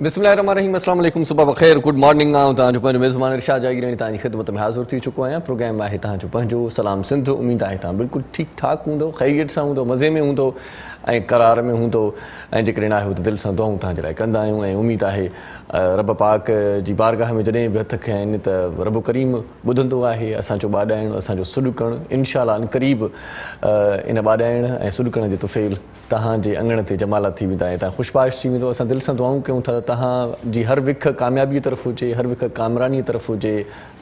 बिस्मिल्लाहिर्रहमानिर्रहीम, अस्सलाम वालेकुम, सुबह बख़ैर, गुड मॉर्निंग। तव्हांजो पंहिंजो मेज़बान इरशाद जागीरानी तव्हांजी ख़िदमत में हाज़िर थी चुको आहियां। प्रोग्राम आहे तव्हांजो पंहिंजो सलाम सिंध। उमेद आहे तव्हां बिल्कुलु ठीकु ठाकु हूंदो, ख़ैरियत सां हूंदो, मज़े में हूंदो ऐं करार में हूंदो ऐं जेकॾहिं आहे त दिलि सां दुआऊं तव्हांजे लाइ कंदा आहियूं ऐं उमेद आहे रब पाक जी बारगाह में जॾहिं बि हथ खया आहिनि त रब करीम ॿुधंदो आहे असांजो ॿाॾाइणु, असांजो सुॾुकणु। इनशाअल्लाह अन क़रीब इन ॿाॾाइण ऐं सुॾुकण जो तुफ़ेल तव्हांजे अङण ते जमाला थी वेंदा ऐं तव्हां ख़ुशबाश थी वेंदो। असां दिलि सां दुआऊं कयूं था तव्हांजी हर विख कामयाबीअ तरफ़ हुजे, हर विख कामरानीअ तरफ़ हुजे,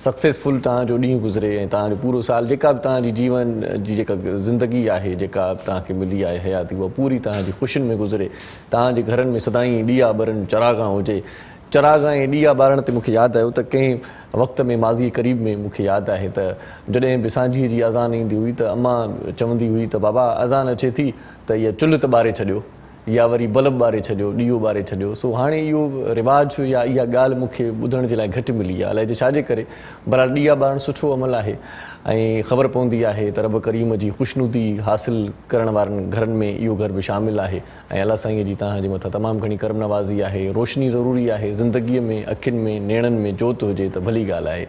सक्सेसफुल तव्हांजो ॾींहुं गुज़रे ऐं तव्हांजो पूरो साल जेका बि तव्हांजी जीवन जी जेका ज़िंदगी आहे, जेका तव्हांखे मिली आहे हयाती, उहा पूरी तव्हांजी ख़ुशियुनि में गुज़रे। तव्हांजे घरनि में सदाईं ॾीआ ॿरनि, चरागां हुजे। चरागां ऐं ॾीआ ॿारण ते मूंखे यादि आयो त कंहिं वक़्त में माज़ी क़रीब में मूंखे यादि आहे त जॾहिं बि सांझीअ जी अज़ान ईंदी हुई त अम्मा चवंदी हुई त बाबा अज़ान अचे थी त इहा चुल्हि त ॿारे छॾियो या वरी बल्ब ॿारे छॾियो, ॾीओ ॿारे छॾियो। सो हाणे इहो रिवाज़ु या इहा ॻाल्हि मूंखे ॿुधण जे लाइ घटि मिली आहे, अलाए छाजे करे। बहरहाल ॾीआ ॿारणु सुठो अमल आहे ऐं ख़बर पवंदी आहे त रब करीम जी ख़ुशनुदी हासिलु करण वारनि घरनि में इहो घर बि शामिलु आहे ऐं अलाह साईं जी तव्हांजे मथां तमामु घणी करम नवाज़ी आहे। रोशनी ज़रूरी आहे ज़िंदगीअ में, अखियुनि में, नेणनि में जोत हुजे त भली ॻाल्हि आहे।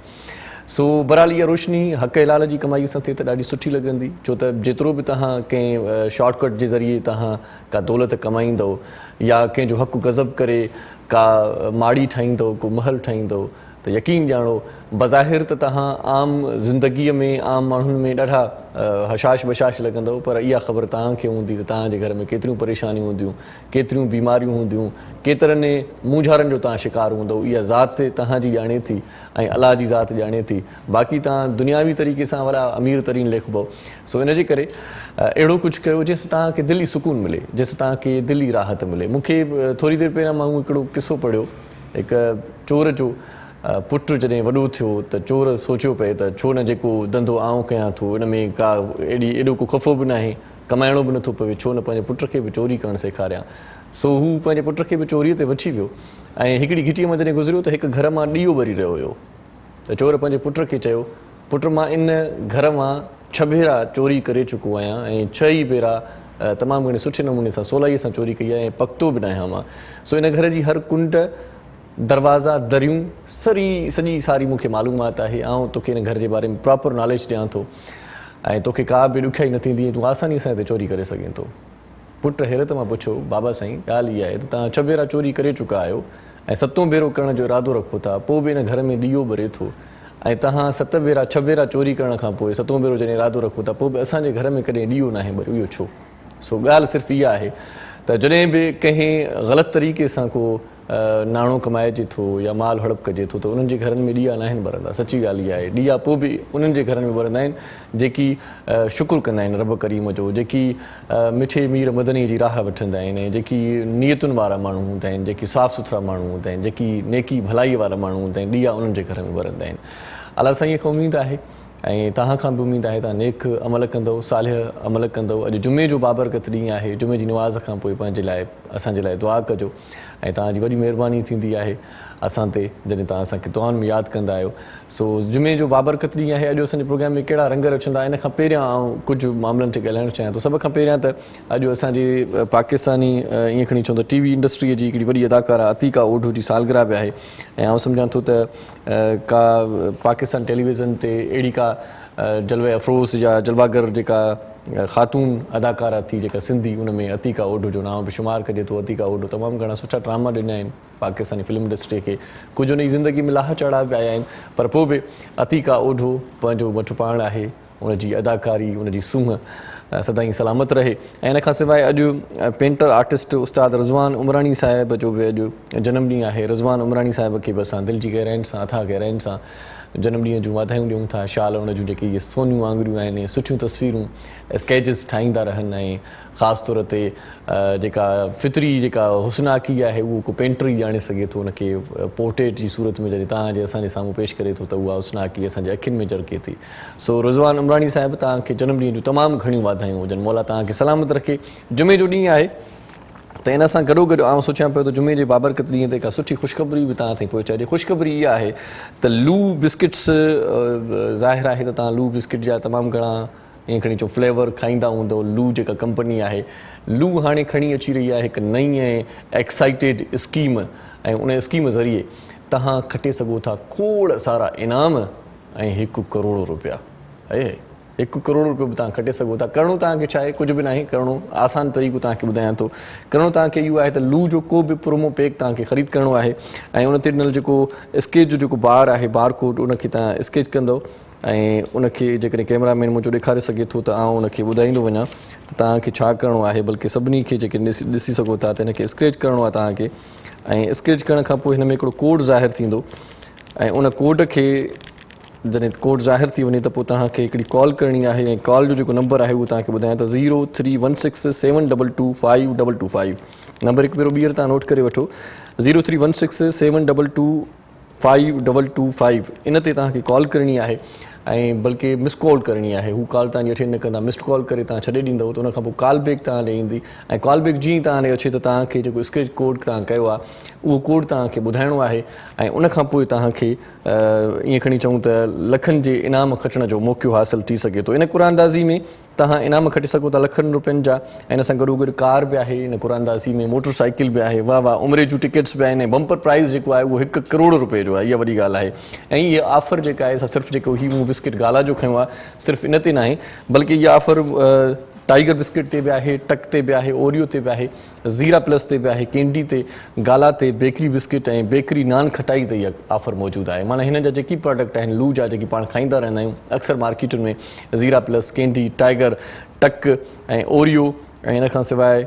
सो बहरहाल इहा रोशनी हक़ हलाल जी कमाई सां थिए त ॾाढी सुठी लॻंदी, छो त जेतिरो बि तव्हां कंहिं शॉर्टकट जे ज़रिए तव्हां का दौलत कमाईंदव या कंहिंजो हक़ु गज़ब करे का माड़ी ठाहींदव, को महल ठाहींदव त यकीन ॼाणो बज़ाहिर त तव्हां आम ज़िंदगीअ में आम माण्हुनि में ॾाढा हशाश बशाश लॻंदव, पर इहा ख़बर तव्हांखे हूंदी त तव्हांजे घर में केतिरियूं परेशानियूं हूंदियूं, केतिरियूं बीमारियूं हूंदियूं, केतिरनि मूंझारनि जो तव्हां शिकार हूंदव। इहा ज़ात तव्हांजी ॼाणे थी ऐं अलाह जी ज़ात ॼाणे थी। बाक़ी तव्हां दुनियावी तरीक़े सां वॾा अमीर तरीन लिखबो। सो इन जे करे अहिड़ो कुझु कयो जंहिंसां तव्हांखे दिली सुकून मिले, जंहिंसां तव्हांखे दिली राहत मिले। मूंखे थोरी देरि पहिरियां मां हिकिड़ो किसो पढ़ियो, हिकु चोर जो पुटु जॾहिं वॾो थियो त चोर सोचियो पए त छो न जेको धंधो आउं कयां थो, इन में का एॾो को ख़फ़ो बि न आहे, कमाइणो बि नथो पवे, छो न पंहिंजे पुट खे बि चोरी करणु सेखारियां। सो हू पंहिंजे पुट खे बि चोरीअ ते वठी वियो ऐं हिकिड़ी घिटीअ मां जॾहिं गुज़रियो त हिकु घर मां ॾीओ ॿरी रहियो हुयो। त चोर पंहिंजे पुट खे चयो, पुट मां इन घर मां 6 भेरा चोरी करे चुको आहियां ऐं 6 ई भेरा तमामु घणे सुठे नमूने सां सवलाईअ सां चोरी कई आहे ऐं पकतो बि न आहियां मां। सो इन घर जी हर कुंड, दरवाज़ा, दरियूं, सॼी सारी मूंखे मालूमात आहे। ऐं तोखे इन घर जे बारे में प्रॉपर नॉलेज ॾियां थो ऐं तोखे का बि ॾुखियाई न थींदी, तूं आसानी सां हिते चोरी करे सघें थो। पुटु हैरत मां पुछो, बाबा साईं ॻाल्हि इहा आहे त तव्हां 6 भेरा चोरी करे चुका आहियो ऐं 7हों भेरो करण जो इरादो रखो था, पोइ बि इन घर में ॾीओ ॿरे थो ऐं तव्हां 6 भेरा चोरी करण खां पोइ 7हों भेरो जॾहिं इरादो रखो था, पोइ बि असांजे घर में कॾहिं ॾीओ न आहे ॿरियो, इहो छो? सो ॻाल्हि सिर्फ़ु इहा आहे त जॾहिं बि कंहिं ग़लति तरीक़े सां को नाणो कमाइजे थो या माल हड़प कजे थो त उन्हनि जे घरनि में ॾीआ न आहिनि ॿरंदा। सची ॻाल्हि इहा आहे। ॾीआ पोइ बि उन्हनि जे घरनि में ॿरंदा आहिनि जेकी शुकुरु कंदा आहिनि रब करीम जो, जेकी मिठे मीर मदनी जी राह वठंदा आहिनि ऐं जेकी नियतुनि वारा माण्हू हूंदा आहिनि, जेकी साफ़ु सुथरा माण्हू हूंदा आहिनि, जेकी नेकी भलाईअ वारा माण्हू हूंदा आहिनि, ॾीआ उन्हनि जे घर में ॿरंदा आहिनि। अलाह साईं खे उमेदु आहे ऐं तव्हां खां बि उमेदु आहे तव्हां नेक अमल कंदव, सालिह अमल कंदव। अॼु जुमे जो बाबरकत ॾींहुं आहे, जुमे जी नमाज़ खां पोइ पंहिंजे लाइ असांजे लाइ दुआ कजो ऐं तव्हांजी वॾी महिरबानी थींदी आहे असां ते जॾहिं तव्हां असांखे दुआउनि में यादि कंदा आहियो। सो जुमे जो बाबरकत ॾींहुं आहे। अॼु असांजे प्रोग्राम में कहिड़ा रंग रचंदा, इन खां पहिरियां आउं कुझु मामलनि ते ॻाल्हाइणु चाहियां थो। सभ खां पहिरियां त अॼु असांजे पाकिस्तानी ईअं खणी चऊं त टीवी इंडस्ट्रीअ जी हिकिड़ी वॾी अदाकारा अतीका ओढू जी सालगिरह बि आहे ऐं आउं सम्झां थो त का पाकिस्तान टेलीविज़न ते अहिड़ी का जलवे अफ़रोज़ या जलवागर जेका ख़ातून अदाकारा थी जेका सिंधी, उन में अतीका ओढू जो नाम बि शुमारु कजे थो। अतीका ओढू तमामु घणा सुठा ड्रामा ॾिना आहिनि पाकिस्तानी फिल्म इंडस्ट्रीअ खे। कुझु उन जी ज़िंदगी में लाह चढ़ाव बि आया आहिनि, पर पोइ बि अतीका ओढू पंहिंजो वठु पाण आहे, उनजी अदाकारी, उनजी सूंहं सदाईं सलामत रहे। ऐं इन खां सवाइ अॼु पेंटर आर्टिस्ट उस्ताद रिज़वान उमरानी साहिब जो बि अॼु जनमु ॾींहुं आहे। रिज़वान उमरानी साहिब खे बि असां दिलि जी गहराइनि सां, अथाह गहराइनि सां जनमु ॾींहं जूं वाधायूं ॾियूं था। शाल उन जूं जेके इहे सोनियूं आङुरियूं आहिनि, सुठियूं तस्वीरूं, स्केचिस ठाहींदा रहनि ऐं ख़ासि तौर ते जेका फितरी जेका हुस्नाकी आहे उहो को पेंटर ई ॼाणे सघे थो। उनखे पोर्ट्रेट जी सूरत में जॾहिं तव्हांजे असांजे साम्हूं पेश करे थो त उहा हुस्नाकी असांजे अखियुनि में झलके थी। सो रिज़वान उमरानी साहिब तव्हांखे जनमु ॾींहं जूं तमामु घणियूं वाधायूं हुजनि, मौला तव्हांखे सलामत रखे। जुमे जो ॾींहुं आहे त इन सां गॾोगॾु आउं सोचियां पियो त जुमे जे बाबरकत ॾींहं ते का सुठी ख़ुशख़बरी बि तव्हां ताईं पहुचाइजे। ख़ुशख़बरी इहा आहे त लू बिस्किट्स, ज़ाहिर आहे त तव्हां लू बिस्किट जा तमामु घणा ईअं खणी अचो फ्लेवर खाईंदा हूंदो। लू जेका कंपनी आहे, लू हाणे खणी अची रही आहे हिकु नई ऐं एक्साइटेड स्कीम, ऐं उन स्कीम ज़रिए तव्हां खटे सघो था खोड़ सारा इनाम ऐं 1 करोड़ रुपया। 1 करोड़ रुपयो बि तव्हां खटे सघो था। करिणो तव्हांखे छा आहे, कुझु बि न आहे, करिणो आसान तरीक़ो तव्हांखे ॿुधायां थो। करिणो तव्हांखे इहो आहे त लू जो को बि प्रोमो पैक तव्हांखे ख़रीद करिणो आहे ऐं उन ते ॾिनल जेको स्केच जो जेको बार आहे, बार कोड, उनखे तव्हां स्केच कंदव ऐं उनखे जेकॾहिं कैमरामैन मुंहिंजो ॾेखारे सघे थो त आउं उनखे ॿुधाईंदो वञा त तव्हांखे छा करिणो आहे। बल्कि सभिनी खे जेके ॾिसी सघो था त हिनखे स्केच करिणो आहे तव्हांखे, ऐं स्केच करण खां पोइ हिन में हिकिड़ो कोड ज़ाहिर थींदो ऐं उन कोड खे जॾहिं कोड ज़ाहिर थी वञे त पोइ तव्हांखे हिकिड़ी कॉल करणी आहे ऐं कॉल जो जेको नंबर आहे उहो तव्हांखे ॿुधायां त 0316722525। नंबर हिकु भेरो ॿीहर तव्हां नोट करे वठो, 0316722525। इन ते तव्हांखे कॉल करणी आहे ऐं बल्कि मिस कॉल करणी आहे। हू कॉल तव्हांजी अटेंड न कंदा, मिस्ड कॉल करे तव्हां छॾे ॾींदव त उनखां पोइ कॉल बैक तव्हां ॾे ईंदी ऐं कॉल बैक जीअं तव्हां ॾे अचे त तव्हांखे जेको स्क्रेच कोड तव्हां कयो आहे उहो कोड तव्हांखे ॿुधाइणो आहे ऐं उनखां पोइ तव्हांखे ईअं खणी चऊं त लखनि जे इनाम खटण जो मौक़ो हासिलु थी सघे थो। इन क़ुरानदाज़ी में तव्हां इनाम खटे सघो था लखनि रुपयनि जा ऐं इन सां गॾोगॾु कार बि आहे, इन क़ुरानदाज़ी में मोटर साइकिल बि आहे, वाह वाह, उमिरि जूं टिकट्स बि आहिनि ऐं बम्पर प्राइज़ जेको आहे उहो 1 करोड़ रुपए जो आहे। इहा वॾी ॻाल्हि आहे ऐं इहा ऑफर जेका आहे असां सिर्फ़ु जेको ही मूं बिस्किट गाला जो खयो आहे सिर्फ़ु इन ते न आहे, बल्कि इहा ऑफर टाइगर बिस्किट ते बि आहे, टक ते बि आहे, ओरियो ते बि आहे, ज़ीरा प्लस ते बि आहे, कैंडी ते, गाला ते, बेकरी बिस्किट ऐं बेकरी नान खटाई ते इहा ऑफर मौजूदु आहे। माना हिन जा जेकी प्रोडक्ट आहिनि लू जा, जेकी पाण खाईंदा रहंदा आहियूं अक्सर मार्केटुनि में, ज़ीरा प्लस, कैंडी, टाइगर, टक ऐं ओरियो ऐं इन खां सवाइ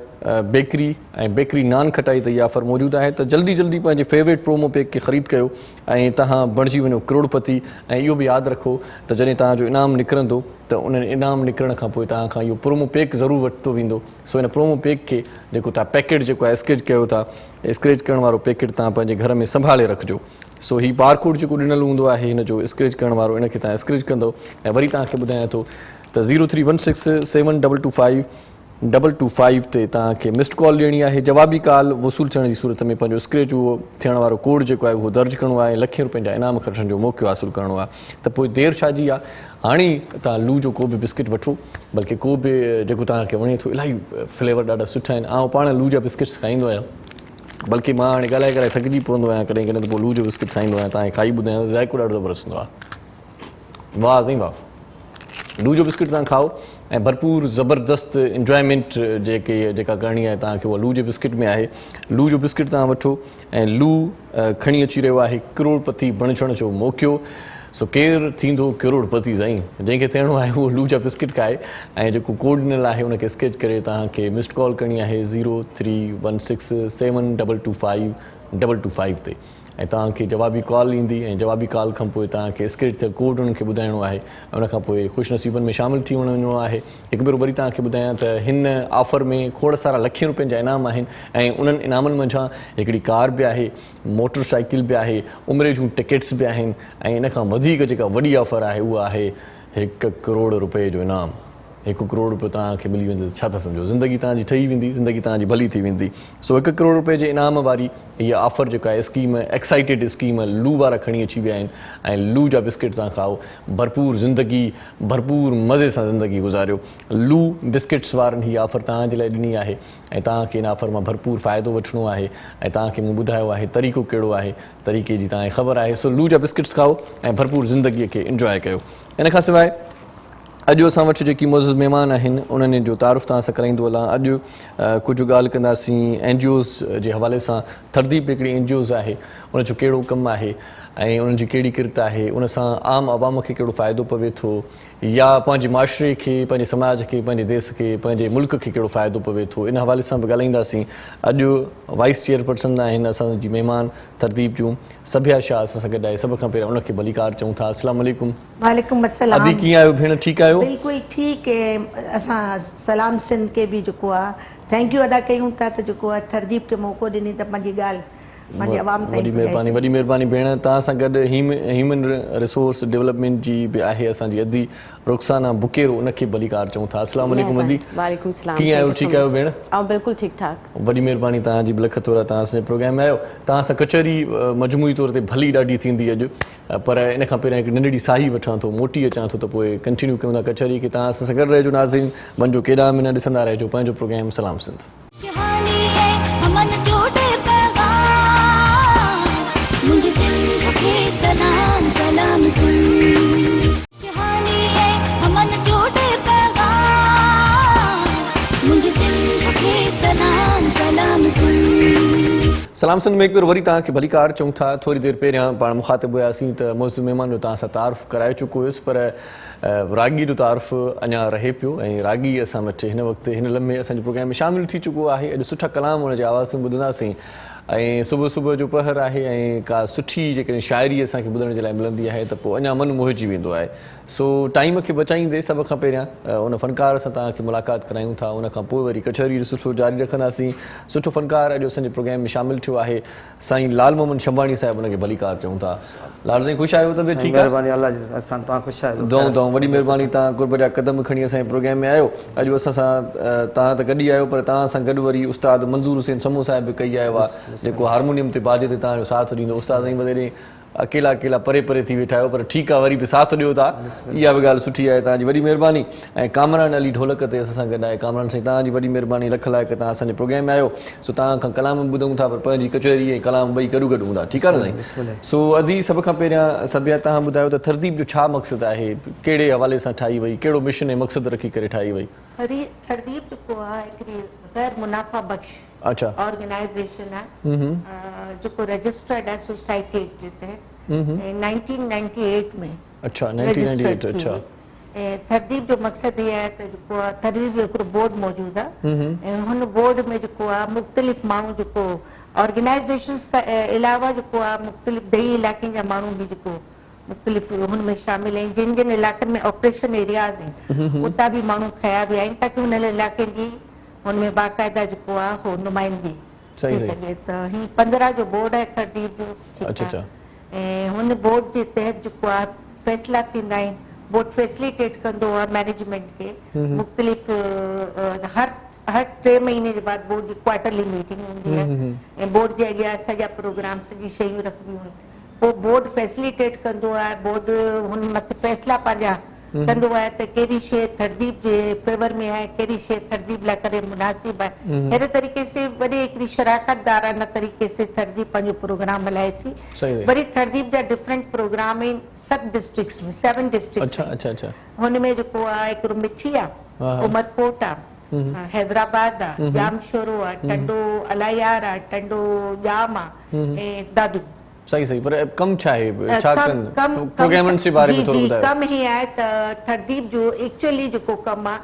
बेकरी ऐं बेकरी नान खटाई ते इहा ऑफर मौजूदु आहे। त जल्दी जल्दी पंहिंजे फेवरेट प्रोमो पैक खे ख़रीद कयो ऐं तव्हां बणिजी वञो करोड़पति। ऐं इहो बि यादि रखो त जॾहिं तव्हांजो इनाम निकिरंदो त उन इनाम निकिरण खां पोइ तव्हांखां इहो प्रोमो पैक ज़रूरु वरितो वेंदो। सो इन प्रोमो पैक खे जेको तव्हां पैकेट जेको आहे स्क्रेच कयो था, स्क्रेच करण वारो पैकेट तव्हां पंहिंजे घर में संभाले रखिजो। सो ही बारकोड जेको ॾिनल हूंदो आहे हिन जो स्क्रेच करण वारो, इनखे तव्हां स्क्रेच कंदव ऐं वरी तव्हांखे ॿुधायां थो त 0316722525 ते तव्हांखे मिस्ड कॉल ॾियणी आहे। जवाबी कॉल वसूल थियण जी सूरत में पंहिंजो स्क्रेच उहो थियण वारो कोड जेको आहे उहो दर्ज करिणो आहे, लखे रुपयनि जा इनाम खटण जो मौक़ो हासिलु करिणो आहे। त पोइ देरि छा जी आहे, हाणे तव्हां लू जो को बि बिस्किट वठो, बल्कि को बि जेको तव्हांखे वणे थो। इलाही फ्लेवर ॾाढा सुठा आहिनि। आउं पाण लू जा बिस्किट्स खाईंदो आहियां, बल्कि मां हाणे ॻाल्हाए ॻाल्हाए थकिजी पवंदो आहियां कॾहिं कॾहिं त पोइ लू जो बिस्किट खाईंदो आहियां। तव्हांखे खाई ॿुधायां ज़ाइक़ो ॾाढो ज़बरदस्त हूंदो आहे। वाह साईं वाह, लू जो बिस्किट तव्हां खाओ ऐं भरपूर ज़बरदस्त इंजॉयमेंट जेका करणी आहे तव्हांखे उहा लू जे बिस्किट में आहे। लू जो बिस्किट तव्हां वठो ऐं लू खणी अची रहियो आहे करोड़पति बणिजण जो मौक़ो। सो केरु थींदो करोड़पति साईं, जंहिंखे थियणो आहे उहो लू जा बिस्किट खाए ऐं जेको कोड ॾिनल आहे उनखे स्केच करे तव्हांखे मिस्ड कॉल करणी आहे 0316722525 ते ऐं तव्हांखे जवाबी कॉल ईंदी ऐं जवाबी कॉल खां पोइ तव्हांखे स्क्रेच थियल कोड उन्हनि खे ॿुधाइणो आहे ऐं उनखां पोइ ख़ुशनसीबनि में शामिलु थी वञिणो आहे। हिकु भेरो वरी तव्हांखे ॿुधायां त हिन ऑफर में खोड़ सारा लखे रुपयनि जा इनाम आहिनि ऐं उन्हनि इनामनि मंझां हिकिड़ी कार बि आहे, मोटर साइकिल बि आहे, उमिरि जूं टिकट्स बि आहिनि ऐं इन खां वधीक जेका वॾी ऑफर आहे उहा आहे 1 करोड़ रुपए जो इनाम। 1 करोड़ रुपयो तव्हांखे मिली वेंदो, छा था सम्झो, ज़िंदगी तव्हांजी ठही वेंदी, ज़िंदगी तव्हांजी भली थी वेंदी। सो 1 करोड़ रुपए जे इनाम वारी इहा ऑफर जेका आहे स्कीम, एक्साइटेड स्कीम, लू वारा खणी अची विया आहिनि ऐं लू जा बिस्किट तव्हां खाओ, भरपूर ज़िंदगी, भरपूर मज़े सां ज़िंदगी गुज़ारियो। लू बिस्किट्स वारनि हीअ ऑफर तव्हांजे लाइ ॾिनी आहे ऐं तव्हांखे इन ऑफर मां भरपूर फ़ाइदो वठिणो आहे ऐं तव्हांखे मूं ॿुधायो आहे तरीक़ो कहिड़ो आहे, तरीक़े जी तव्हांखे ख़बर आहे। सो लू जा बिस्किट्स खाओ ऐं भरपूर ज़िंदगीअ खे इंजॉय कयो। इन खां सवाइ अॼु असां वटि जेकी मुअज़्ज़िज़ महिमान आहिनि उन्हनि जो तारुफ़ तव्हां सां कराईंदो हलां। अॼु कुझु ॻाल्हि कंदासीं NGOs जे हवाले सां। थरदीप हिकिड़ी NGOs आहे, उनजो कहिड़ो कमु आहे ऐं उन्हनि जी कहिड़ी किरत आहे, उन सां आम आवाम खे कहिड़ो फ़ाइदो पवे थो या पंहिंजे माशरे खे, पंहिंजे समाज खे, पंहिंजे देश खे, पंहिंजे मुल्क खे कहिड़ो फ़ाइदो पवे थो, इन हवाले सां बि ॻाल्हाईंदासीं। अॼु वाइस चेयरपर्सन आहिनि असांजी महिमान थरदीप जूं, सभ्या शाह असां सां गॾु आहे। सभ खां पहिरियों उनखे भलीकार चऊं था। अस्सलाम वालेकुम। वालेकुम अस्सलाम। अदी कीअं आहियो भेण, ठीकु आहियो? बिल्कुलु ठीकु आहे। असां सलाम सिंध के बि जेको आहे थैंक यू अदा कयूं था त जेको आहे थरदीप खे मौक़ो ॾिनी त पंहिंजी ॻाल्हि पंहिंजे आवाम ताईं वॾी महिरबानी, वॾी महिरबानी भेण। तव्हां सां गॾु ह्यूमन रिसोर्स डेवलपमेंट जी बि आहे असांजी अदी रुखसाना बुकेरो, उनखे भलीकार चऊं था। अस्सलाम वालेकुम अदी, वालेकुम सलाम। कीअं आहियो? ठीकु आहियो भेण? बिल्कुलु ठीकु ठाक। वॾी महिरबानी तव्हांजी बि, लख थोरा तव्हां असांजे प्रोग्राम में आहियो। तव्हां सां कचहरी मजमूई तौर ते भली ॾाढी थींदी अॼु, पर इन खां पहिरियां हिकु नंढड़ी साही वठां थो, मोटी अचां थो, त पोइ कंटिन्यू कयूं था कचहरी खे। तव्हां असां सां गॾु रहिजो नाज़रीन, वञो केॾा महीना ॾिसंदा रहिजो पंहिंजो प्रोग्राम सलाम सिंध। सलाम सलाम सलाम सिंध में हिकु वरी तव्हांखे भलीकार चऊं था। थोरी देरि पहिरियां पाण मुखातिब हुयासीं त मुअज़्ज़िज़ महिमान जो तव्हां सां तारुफ़ कराए चुको हुयुसि, पर रागी जो तारुफ़ अञा रहे पियो ऐं रागी असां वटि हिन वक़्तु हिन लम्हे असांजे प्रोग्राम में शामिलु थी चुको आहे। अॼु सुठा कलाम हुनजे आवाज़ में ॿुधंदासीं ऐं सुबुह सुबुह जो पहर आहे ऐं का सुठी जेकॾहिं शाइरी असांखे ॿुधण जे लाइ मिलंदी आहे त पोइ अञा मन मोहिजी वेंदो आहे। सो टाइम खे बचाईंदे सभ खां पहिरियां उन फ़नकार सां तव्हांखे मुलाक़ात करायूं था, उनखां पोइ वरी कचहरी जो सुठो जारी रखंदासीं। सुठो फ़नकार अॼु असांजे प्रोग्राम में शामिलु थियो आहे साईं लाल मोहम्मद शंबाणी साहिबु, उनखे भलीकार चऊं था। लाल साईं ख़ुशि आहियो? तबियत ठीकु आहे? दऊं दऊं, वॾी महिरबानी, तव्हां क़ुर्ब जा क़दम खणी असांजे प्रोग्राम में आहियो। अॼु असां सां तव्हां त गॾु ई आहियो, पर तव्हां सां गॾु वरी उस्ताद मंज़ूर हुसैन समूह साहिब बि कई आयो आहे, जेको हारमोनियम ते बाजे ते तव्हांजो साथ ॾींदो। उस्ताद साईं वॾे अकेला अकेला परे परे थी वेठा आहियो, पर ठीकु आहे, वरी बि साथ ॾियो था, इहा बि ॻाल्हि सुठी आहे। तव्हांजी वॾी महिरबानी। ऐं कामरान अली ढोलक ते असां सां गॾु आहे। कामरान साईं, तव्हांजी वॾी महिरबानी, लख लाइक़, तव्हां असांजे प्रोग्राम में आहियो। सो तव्हां खां कलाम ॿुधूं था, पर पंहिंजी कचहरी ऐं कलाम ॿई गॾु गॾु हूंदा। ठीकु आहे न साईं? सो अदी, सभ खां पहिरियां सभ्या तव्हां ॿुधायो त तरतीब जो छा मक़सदु आहे, कहिड़े हवाले सां ठाही वई, कहिड़ो मिशन ऐं मक़सदु रखी करे ठाही वई? तरतीब जेको आहे हिकिड़ी गैर मुनाफ़ा बख़्श ऑर्गेनाइज़ेशन आहे जेको रजिस्टर्ड आहे सोसाइटी जे तहत 1998 में। अच्छा, 1998। अच्छा। ऐं तरतीब जो मक़सदु इहो आहे त जेको आहे तरतीब जो हिकिड़ो बोर्ड मौजूदु आहे ऐं हुन बोर्ड में जेको आहे मुख़्तलिफ़ माण्हू जेको ऑर्गेनाइज़ेशन्स खां अलावा जेको आहे मुख़्तलिफ़ ॾही इलाइक़नि जा माण्हू बि जेको मुख़्तलिफ़ हुन में शामिल आहिनि, जिन जिन इलाइक़नि में ऑपरेशन एरियाज़ आहिनि उतां बि माण्हू खया विया आहिनि, ताकी हुन इलाइक़े जी हुन में बाक़ाइदा जेको आहे हो नुमाइंदगी थी सघे। त हीअ 15 जो बोर्ड आहे तरतीब जो। ऐं हुन बोर्ड जे तहत जेको आहे फ़ैसिला थींदा आहिनि। बोर्ड फैसिलिटेट कंदो आहे मैनेजमेंट खे। मुख़्तलिफ़ हर 3 महीने जे बाद बोर्ड जी क्वार्टरली मीटिंग हूंदी आहे ऐं बोर्ड जे अॻियां सॼा प्रोग्राम सॼी शयूं रखंदियूं आहिनि। पोइ बोर्ड फैसिलिटेट कंदो आहे, बोर्ड हुन मथे फ़ैसिला पंहिंजा कंदो आहे त कहिड़ी शइ तरतीब जे फेवर में आहे, कहिड़ी शइ तरतीब लाइ करे मुनासिब आहे। अहिड़े तरीक़े से वरी हिकिड़ी शराकतदाराना तरीक़े से तरतीब पंहिंजजो प्रोग्राम हलाए थी। वरी तरतीब जा डिफरेंट प्रोग्राम आहिनि सब डिस्ट्रिक्ट्स में, 7 डिस्ट्रिक्ट्स। हुन में जेको आहे हिकिड़ो मिठी आहे, उमरकोट आहे, हैदराबाद आहे, जामशोरो आहे, टंडो अलायार आहे, टंडो जाम आहे ऐं दादू। सही सही, पर कम छा है, छा प्रोग्रामन से बारे में थोड़ा बताओ। कम ही आहे त तरतीब जो एक्चुअली जेको कम आहे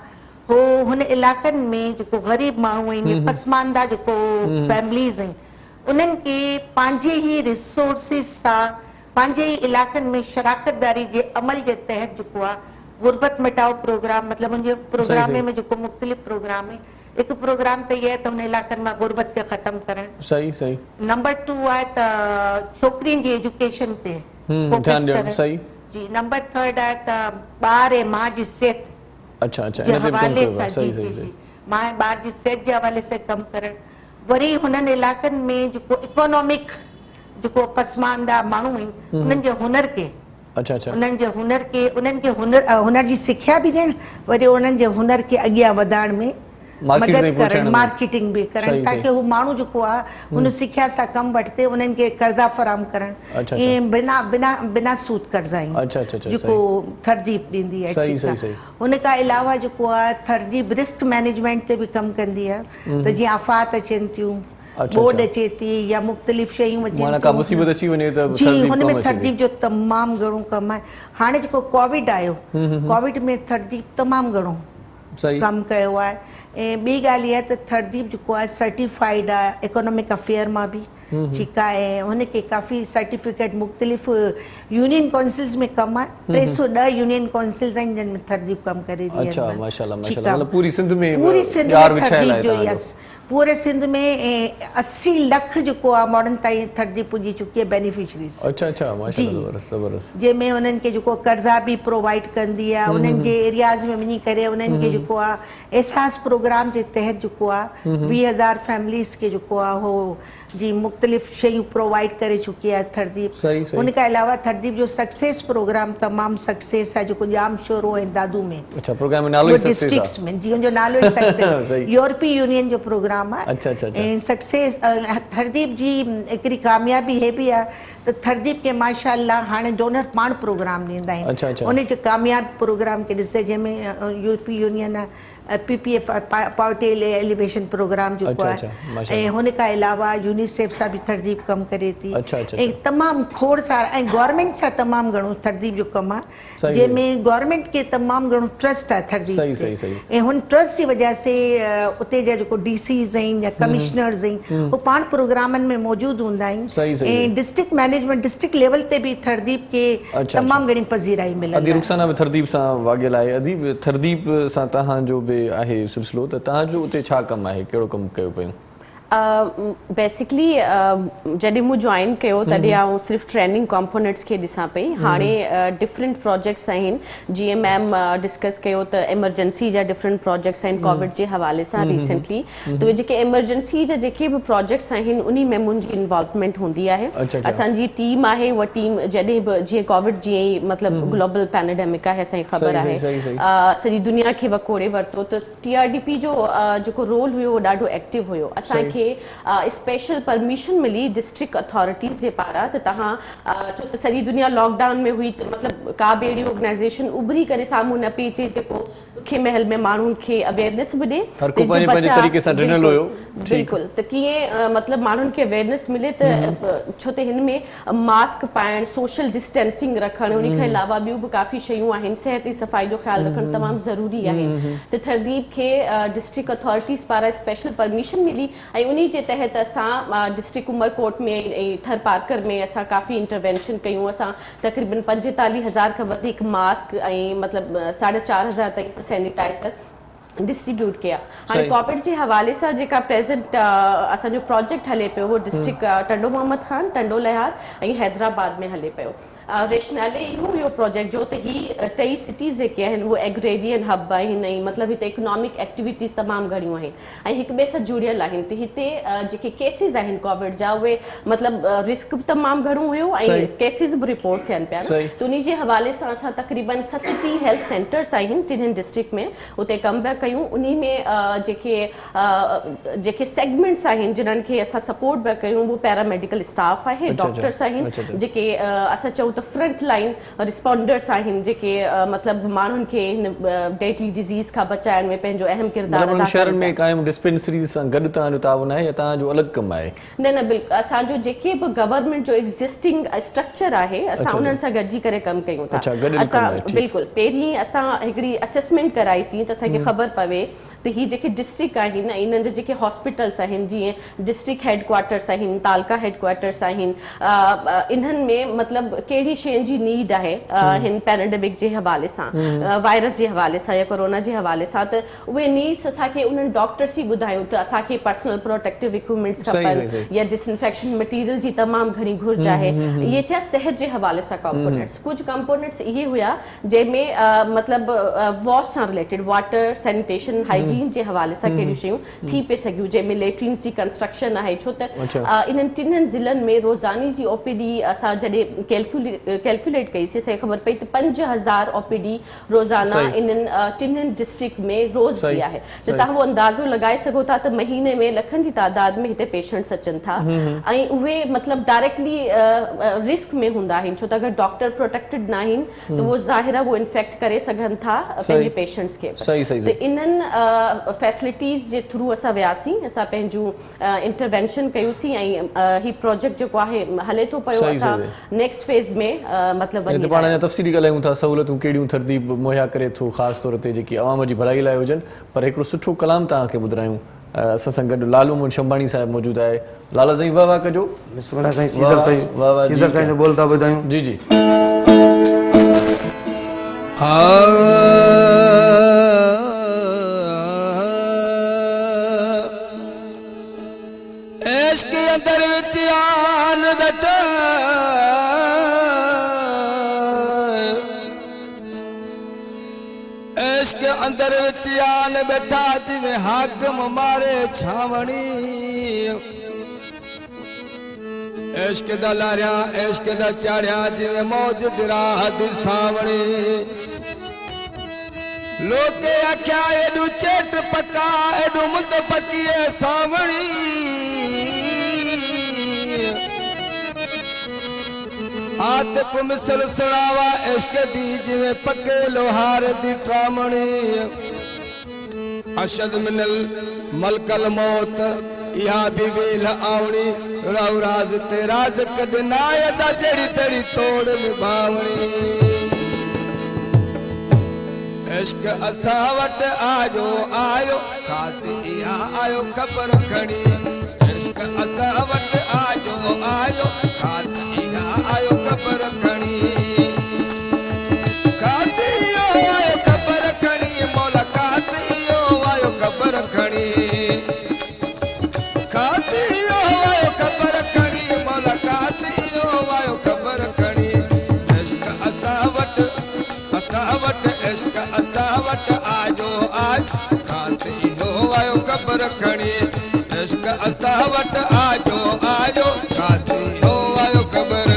हो हुन इलाइक़नि में जेको ग़रीब माण्हू आहिनि, पसमानदा जेको फैमिलीज़ आहिनि, उन्हनि खे पंहिंजे ई रिसोर्सिस सां पंहिंजे ई इलाइक़नि में शराकतदारी जे अमल जे तहत जेको आहे गुरबत मिटाओ प्रोग्राम, मतिलबु मुंहिंजे प्रोग्राम में जेको मुख़्तलिफ़ प्रोग्राम आहे, हिकु प्रोग्राम त इहो आहे त हुन इलाइक़नि मां गुरबत खे ख़तमु करणु। सही सही। नंबर 2 आहे त छोकिरियुनि जी एजुकेशन ते ध्यान ॾियणु। सही जी। नंबर 3 आहे त ॿार ऐं माउ जी सिहत जे हवाले सां माउ ऐं ॿार जी सिहत जे हवाले सां कमु करणु। वरी हुननि इलाइक़नि में जेको इकोनॉमिक जेको पसमानदा माण्हू आहिनि उन्हनि जे हुनर खे उन्हनि जे हुनर जी सिख्या बि ॾियणु, वरी उन्हनि जे हुनर खे अॻियां वधाइण में मदद करणु, मार्केटिंग बि करणु, ताकि हू माण्हू जेको आहे हुन सिख्या सां कमु वठिते उन्हनि खे कर्ज़ा फराहम करणु, ईअं बिना सूद कर्ज़ा जेको तरतीब ॾींदी आहे। हुन खां अलावा जेको आहे तरतीब रिस्क मैनेजमेंट ते बि कमु कंदी आहे, त जीअं आफ़ात अचनि थियूं, बोर्ड अचे थी या मुख़्तलिफ़ शयूं अचनि जी, हुन में तरतीब जो तमामु घणो कमु आहे। हाणे जेको कोविड आयो, कोविड में तरतीब तमामु घणो कमु कयो आहे। ऐं ॿी ॻाल्हि इहा त तरतीब जेको आहे सर्टिफाइड आहे इकोनॉमिक अफेयर मां बि, ठीकु आहे, ऐं हुनखे काफ़ी सर्टिफिकेट मुख़्तलिफ़ यूनियन काउंसिल्स में कमु आहे। 310 यूनियन काउंसिल्स आहिनि जिन में तरतीब कमु करे थी। अच्छा, माशाल्लाह माशाल्लाह, मतलब पूरी सिंध में तरतीब जो यस पूरे सिंध में 80 लख जेको आहे माण्हुनि ताईं थरदीप पुॼी चुकी आहे बेनिफिशरीज़। अच्छा अच्छा माशाल्लाह, ज़बरदस्त ज़बरदस्त। जंहिंमें उन्हनि खे जेको कर्ज़ा बि प्रोवाइड कंदी आहे, उन्हनि जे एरियाज़ में वञी करे उन्हनि खे जेको आहे एहसास प्रोग्राम जे तहत जेको आहे 20,000 फैमिलीज़ खे जेको आहे हो जी मुख़्तलिफ़ शयूं प्रोवाइड करे चुकी आहे थरदीप। सही सही। उन खां अलावा थरदीप जो सक्सेस प्रोग्राम तमामु सक्सेस आहे जेको जाम शोरो ऐं दादू में। अच्छा, प्रोग्राम में नालो ई सक्सेस आहे। डिस्ट्रिक्ट्स में जी उनजो नालो ई सक्सेस सही। यूरोपीय यूनियन जो प्रोग्राम आहे। अच्छा अच्छा अच्छा। ऐं सक्सेस थरदीप जी हिकिड़ी कामयाबी हे बि आहे त थरदीप खे माशाअल्लाह हाणे डोनर पाण प्रोग्राम ॾींदा आहिनि। अच्छा अच्छा। उन जे कामयाब प्रोग्राम खे ॾिसे जंहिंमें यूरोपीय union PPF poverty alleviation programme जेको अच्छा, आहे माशाअल्लाह। ऐं हुन खां अलावा यूनिसेफ सां बि थरदीप कमु करे थी। अच्छा अच्छा ऐं तमामु खोड़ सारा ऐं गवर्नमेंट सां तमामु घणो थरदीप जो कमु आहे, सही जंहिंमें गवर्नमेंट खे तमामु घणो ट्रस्ट आहे थरदीप सही ते। सही सही। ऐं हुन ट्रस्ट जी वजह से उते जा जेको DCs आहिनि या कमिश्नर्स आहिनि उहे पाण प्रोग्रामनि में मौजूदु हूंदा सही आहिनि। सही। ऐं डिस्ट्रिक्ट मैनेजमेंट डिस्ट्रिक्ट लेवल ते बि थरदीप खे अच्छा, तमामु घणी पज़ीराई अदी मिलंदी आहे। रुखसाना में थरदीप सां वाॻियल आहे। अदी थरदीप सां तव्हांजो बि आहे सिलसिलो, त तव्हांजो उते छा कमु आहे, कहिड़ो कमु कयो पियो? बेसिकली जॾहिं मूं जॉइन कयो तॾहिं आउं सिर्फ़ु ट्रेनिंग कॉम्पोनेंट्स खे ॾिसां पई। हाणे डिफरेंट प्रोजेक्ट्स आहिनि, जीअं मैम डिस्कस कयो त एमरजेंसी जा डिफरेंट प्रोजेक्ट्स आहिनि कोविड जे हवाले सां रिसेंटली। त उहे जेके एमरजेंसी जा जेके बि प्रोजेक्ट्स आहिनि उन में मुंहिंजी इन्वॉल्वमेंट हूंदी आहे। अच्छा अच्छा। असांजी टीम आहे, उहा टीम जॾहिं बि जीअं कोविड जीअं ई मतिलबु ग्लोबल पैंडेमिक आहे, असांखे ख़बर आहे सॼी दुनिया खे वकोड़े वरितो, त TRDP जो जेको रोल हुयो उहो ॾाढो एक्टिव हुयो। असांखे स्पेशल परमिशन मिली डिस्ट्रिक्ट अथॉरिटीज़ जे पारां त तव्हां छो त सॼी दुनिया लॉकडाउन में हुई, त मतिलबु का बि अहिड़ी ऑर्गेनाइज़ेशन उभरी करे साम्हूं न पई अचे जेको ॾुखे महल में माण्हुनि खे अवेयरनेस बि ॾे। हर को पंहिंजे पंहिंजे तरीक़े सां ॾिनल हुयो। बिल्कुलु, त कीअं मतिलबु माण्हुनि खे अवेयरनेस मिले त छो त हिन में मास्क पाइणु, सोशल डिस्टेंसिंग रखणु, उन खां अलावा ॿियूं बि काफ़ी शयूं आहिनि, सिहत जी सफ़ाई जो ख़्यालु रखणु तमामु ज़रूरी आहे। त थरदीप खे डिस्ट्रिक्ट अथॉरिटीज़ पारां स्पेशल परमिशन मिली ऐं उन जे तहत असां डिस्ट्रिक्ट उमरकोट में ऐं थर पार्कर में असां काफ़ी इंटरवेंशन कयूं। असां तक़रीबन 45,000 खां वधीक मास्क ऐं मतिलबु 4,500 ताईं सैनिटाइज़र डिस्ट्रीब्यूट कया। हाणे कोविड जे हवाले सां जेका प्रेज़ेंट असांजो प्रोजेक्ट हले पियो उहो डिस्ट्रिक्ट टंडो मोहम्मद खान, टंडो लहार ऐं हैदराबाद में हले पियो। रेशनाले इहो हुयो प्रोजेक्ट जो त ही टई सिटीज़ जेके आहिनि उहे एग्रेरियन हब आहिनि ऐं मतिलबु हिते इकोनॉमिक एक्टिविटीज़ तमामु घणियूं आहिनि ऐं हिक ॿिए सां जुड़ियल आहिनि। त हिते जेके केसिस आहिनि कोविड जा उहे मतिलबु रिस्क बि तमामु घणो हुयो ऐं केसिस बि रिपोर्ट थियनि पिया। त उन जे हवाले सां असां तक़रीबन 37 हेल्थ सेंटर्स आहिनि टिन्हिनि डिस्ट्रिक्ट में, उते कमु पिया कयूं। उन में जेके सेगमेंट्स आहिनि जिन्हनि खे असां सपोर्ट पिया कयूं उहो पैरामेडिकल स्टाफ आहे, डॉक्टर्स आहिनि जेके असां चऊं त फ्रंट लाइन रिस्पोंडर्स आहिनि, जेके मतिलबु माण्हुनि खे हिन डेडली डिज़ीज़ खां बचाइण में पंहिंजो अहम किरदारु अदा कनि। शहरनि में काइम डिस्पेंसरीज़ सां गॾु तव्हांजो ताउन आहे या तव्हांजो अलॻि कमु आहे? न बिल्कुलु, असांजो जेके बि गवर्नमेंट जो एक्ज़िस्टिंग स्ट्रक्चर आहे असां उन्हनि सां गॾिजी करे कमु कयूं था। असां बिल्कुलु पहिरीं असां हिकिड़ी असेसमेंट कराईसीं त असांखे ख़बर पवे त ही जेके डिस्ट्रिक्ट आहिनि ऐं इन्हनि जा जेके हॉस्पिटल्स आहिनि, जीअं डिस्ट्रिक्ट हेडक्वार्टर्स आहिनि, तालका हेडक्वार्टर्स आहिनि, इन्हनि में मतिलबु कहिड़ी शयुनि जी नीड आहे हिन पैंडेमिक जे हवाले सां, वायरस जे हवाले सां या कोरोना जे हवाले सां, त उहे नीड्स असांखे उन्हनि डॉक्टर्स ई ॿुधायूं त असांखे पर्सनल प्रोटेक्टिव इक्विपमेंट्स खपनि या डिसइंफेक्शन मटीरियल जी तमामु घणी घुर्ज आहे। इहे थिया सिहत जे हवाले सां कंपोनेंट्स। कुझु कंपोनेंट्स इहे हुया जंहिंमें मतिलबु वॉश सां रिलेटेड, वाटर, सैनिटेशन, हाइजीन जे हवाले सां कहिड़ियूं शयूं थी पई सघियूं, जंहिंमें लेट्रिन्स जी कंस्ट्रक्शन आहे। छो त इन्हनि टिन्हनि ज़िलनि में रोज़ानी जी OPD असां जॾहिं कैलकुलेट कईसीं, असांखे ख़बर पई त 5,000 OPD रोज़ाना इन्हनि टिन्हनि डिस्ट्रिक्ट में रोज़ जी आहे। त तव्हां उहो अंदाज़ो लॻाए सघो था त महीने में लखनि जी तादाद में हिते पेशेंट्स अचनि था ऐं उहे मतिलबु डायरेक्टली रिस्क में हूंदा आहिनि, छो त अगरि डॉक्टर प्रोटेक्टेड न आहिनि त उहो ज़ाहिर आहे उहो इन्फेक्ट करे सघनि था पंहिंजे पेशेंट्स खे। त इन्हनि फैसिलिटीज़ जे थ्रू असां वियासीं, असां पंहिंजूं इंटरवेंशन कयूंसीं ऐं ही प्रोजेक्ट जेको आहे हले थो पियो। असां नेक्स्ट फेज़ में मतिलबु पाण अञा तफ़सीली ॻाल्हायूं था, सहूलियतूं कहिड़ियूं थरदीप मुहैया करे थो ख़ासि तौर ते जेकी आवाम जी भलाई लाइ हुजनि। पर हिकिड़ो सुठो कलाम तव्हांखे ॿुधायूं, असां सां गॾु लालू मोहन शंबाणी साहिबु मौजूदु आहे। लाला साईं वाह वाह कजो। बोलता ॿुधायूं जी जी। इश्क अंदर चियान बैठा जिमें हाकम मारे छावनी इश्क दा लारिया इश्क दा चाड़िया जिमें मौज दिराह दी सावनी लोके आख्या एडू चेट पक्का एडू मुद पक्की सावनी आत को मिसल सुनावा इश्क दी जिमें पक्के लोहार दी ट्रामणी अशद मिनल मलकल मौत या भी वेल आवनी राव राज ते राज कदना यदा जड़ी तड़ी तोड़ निभावनी इश्क असा वट आयो आयो खाती या आयो खबर खणी इश्क असा वट आयो आयो खाती या आयो खबर खणी खाती यो आयो खबर खणी मौला खाती यो आयो खबर खणी खाती यो आयो खबर खणी मौला खाती यो आयो खबर खणी इश्क असा वट इश्क असा वट आयो आज खाती यो आयो खबर खणी इश्क असा वट आयो आयो खाती यो आयो खबर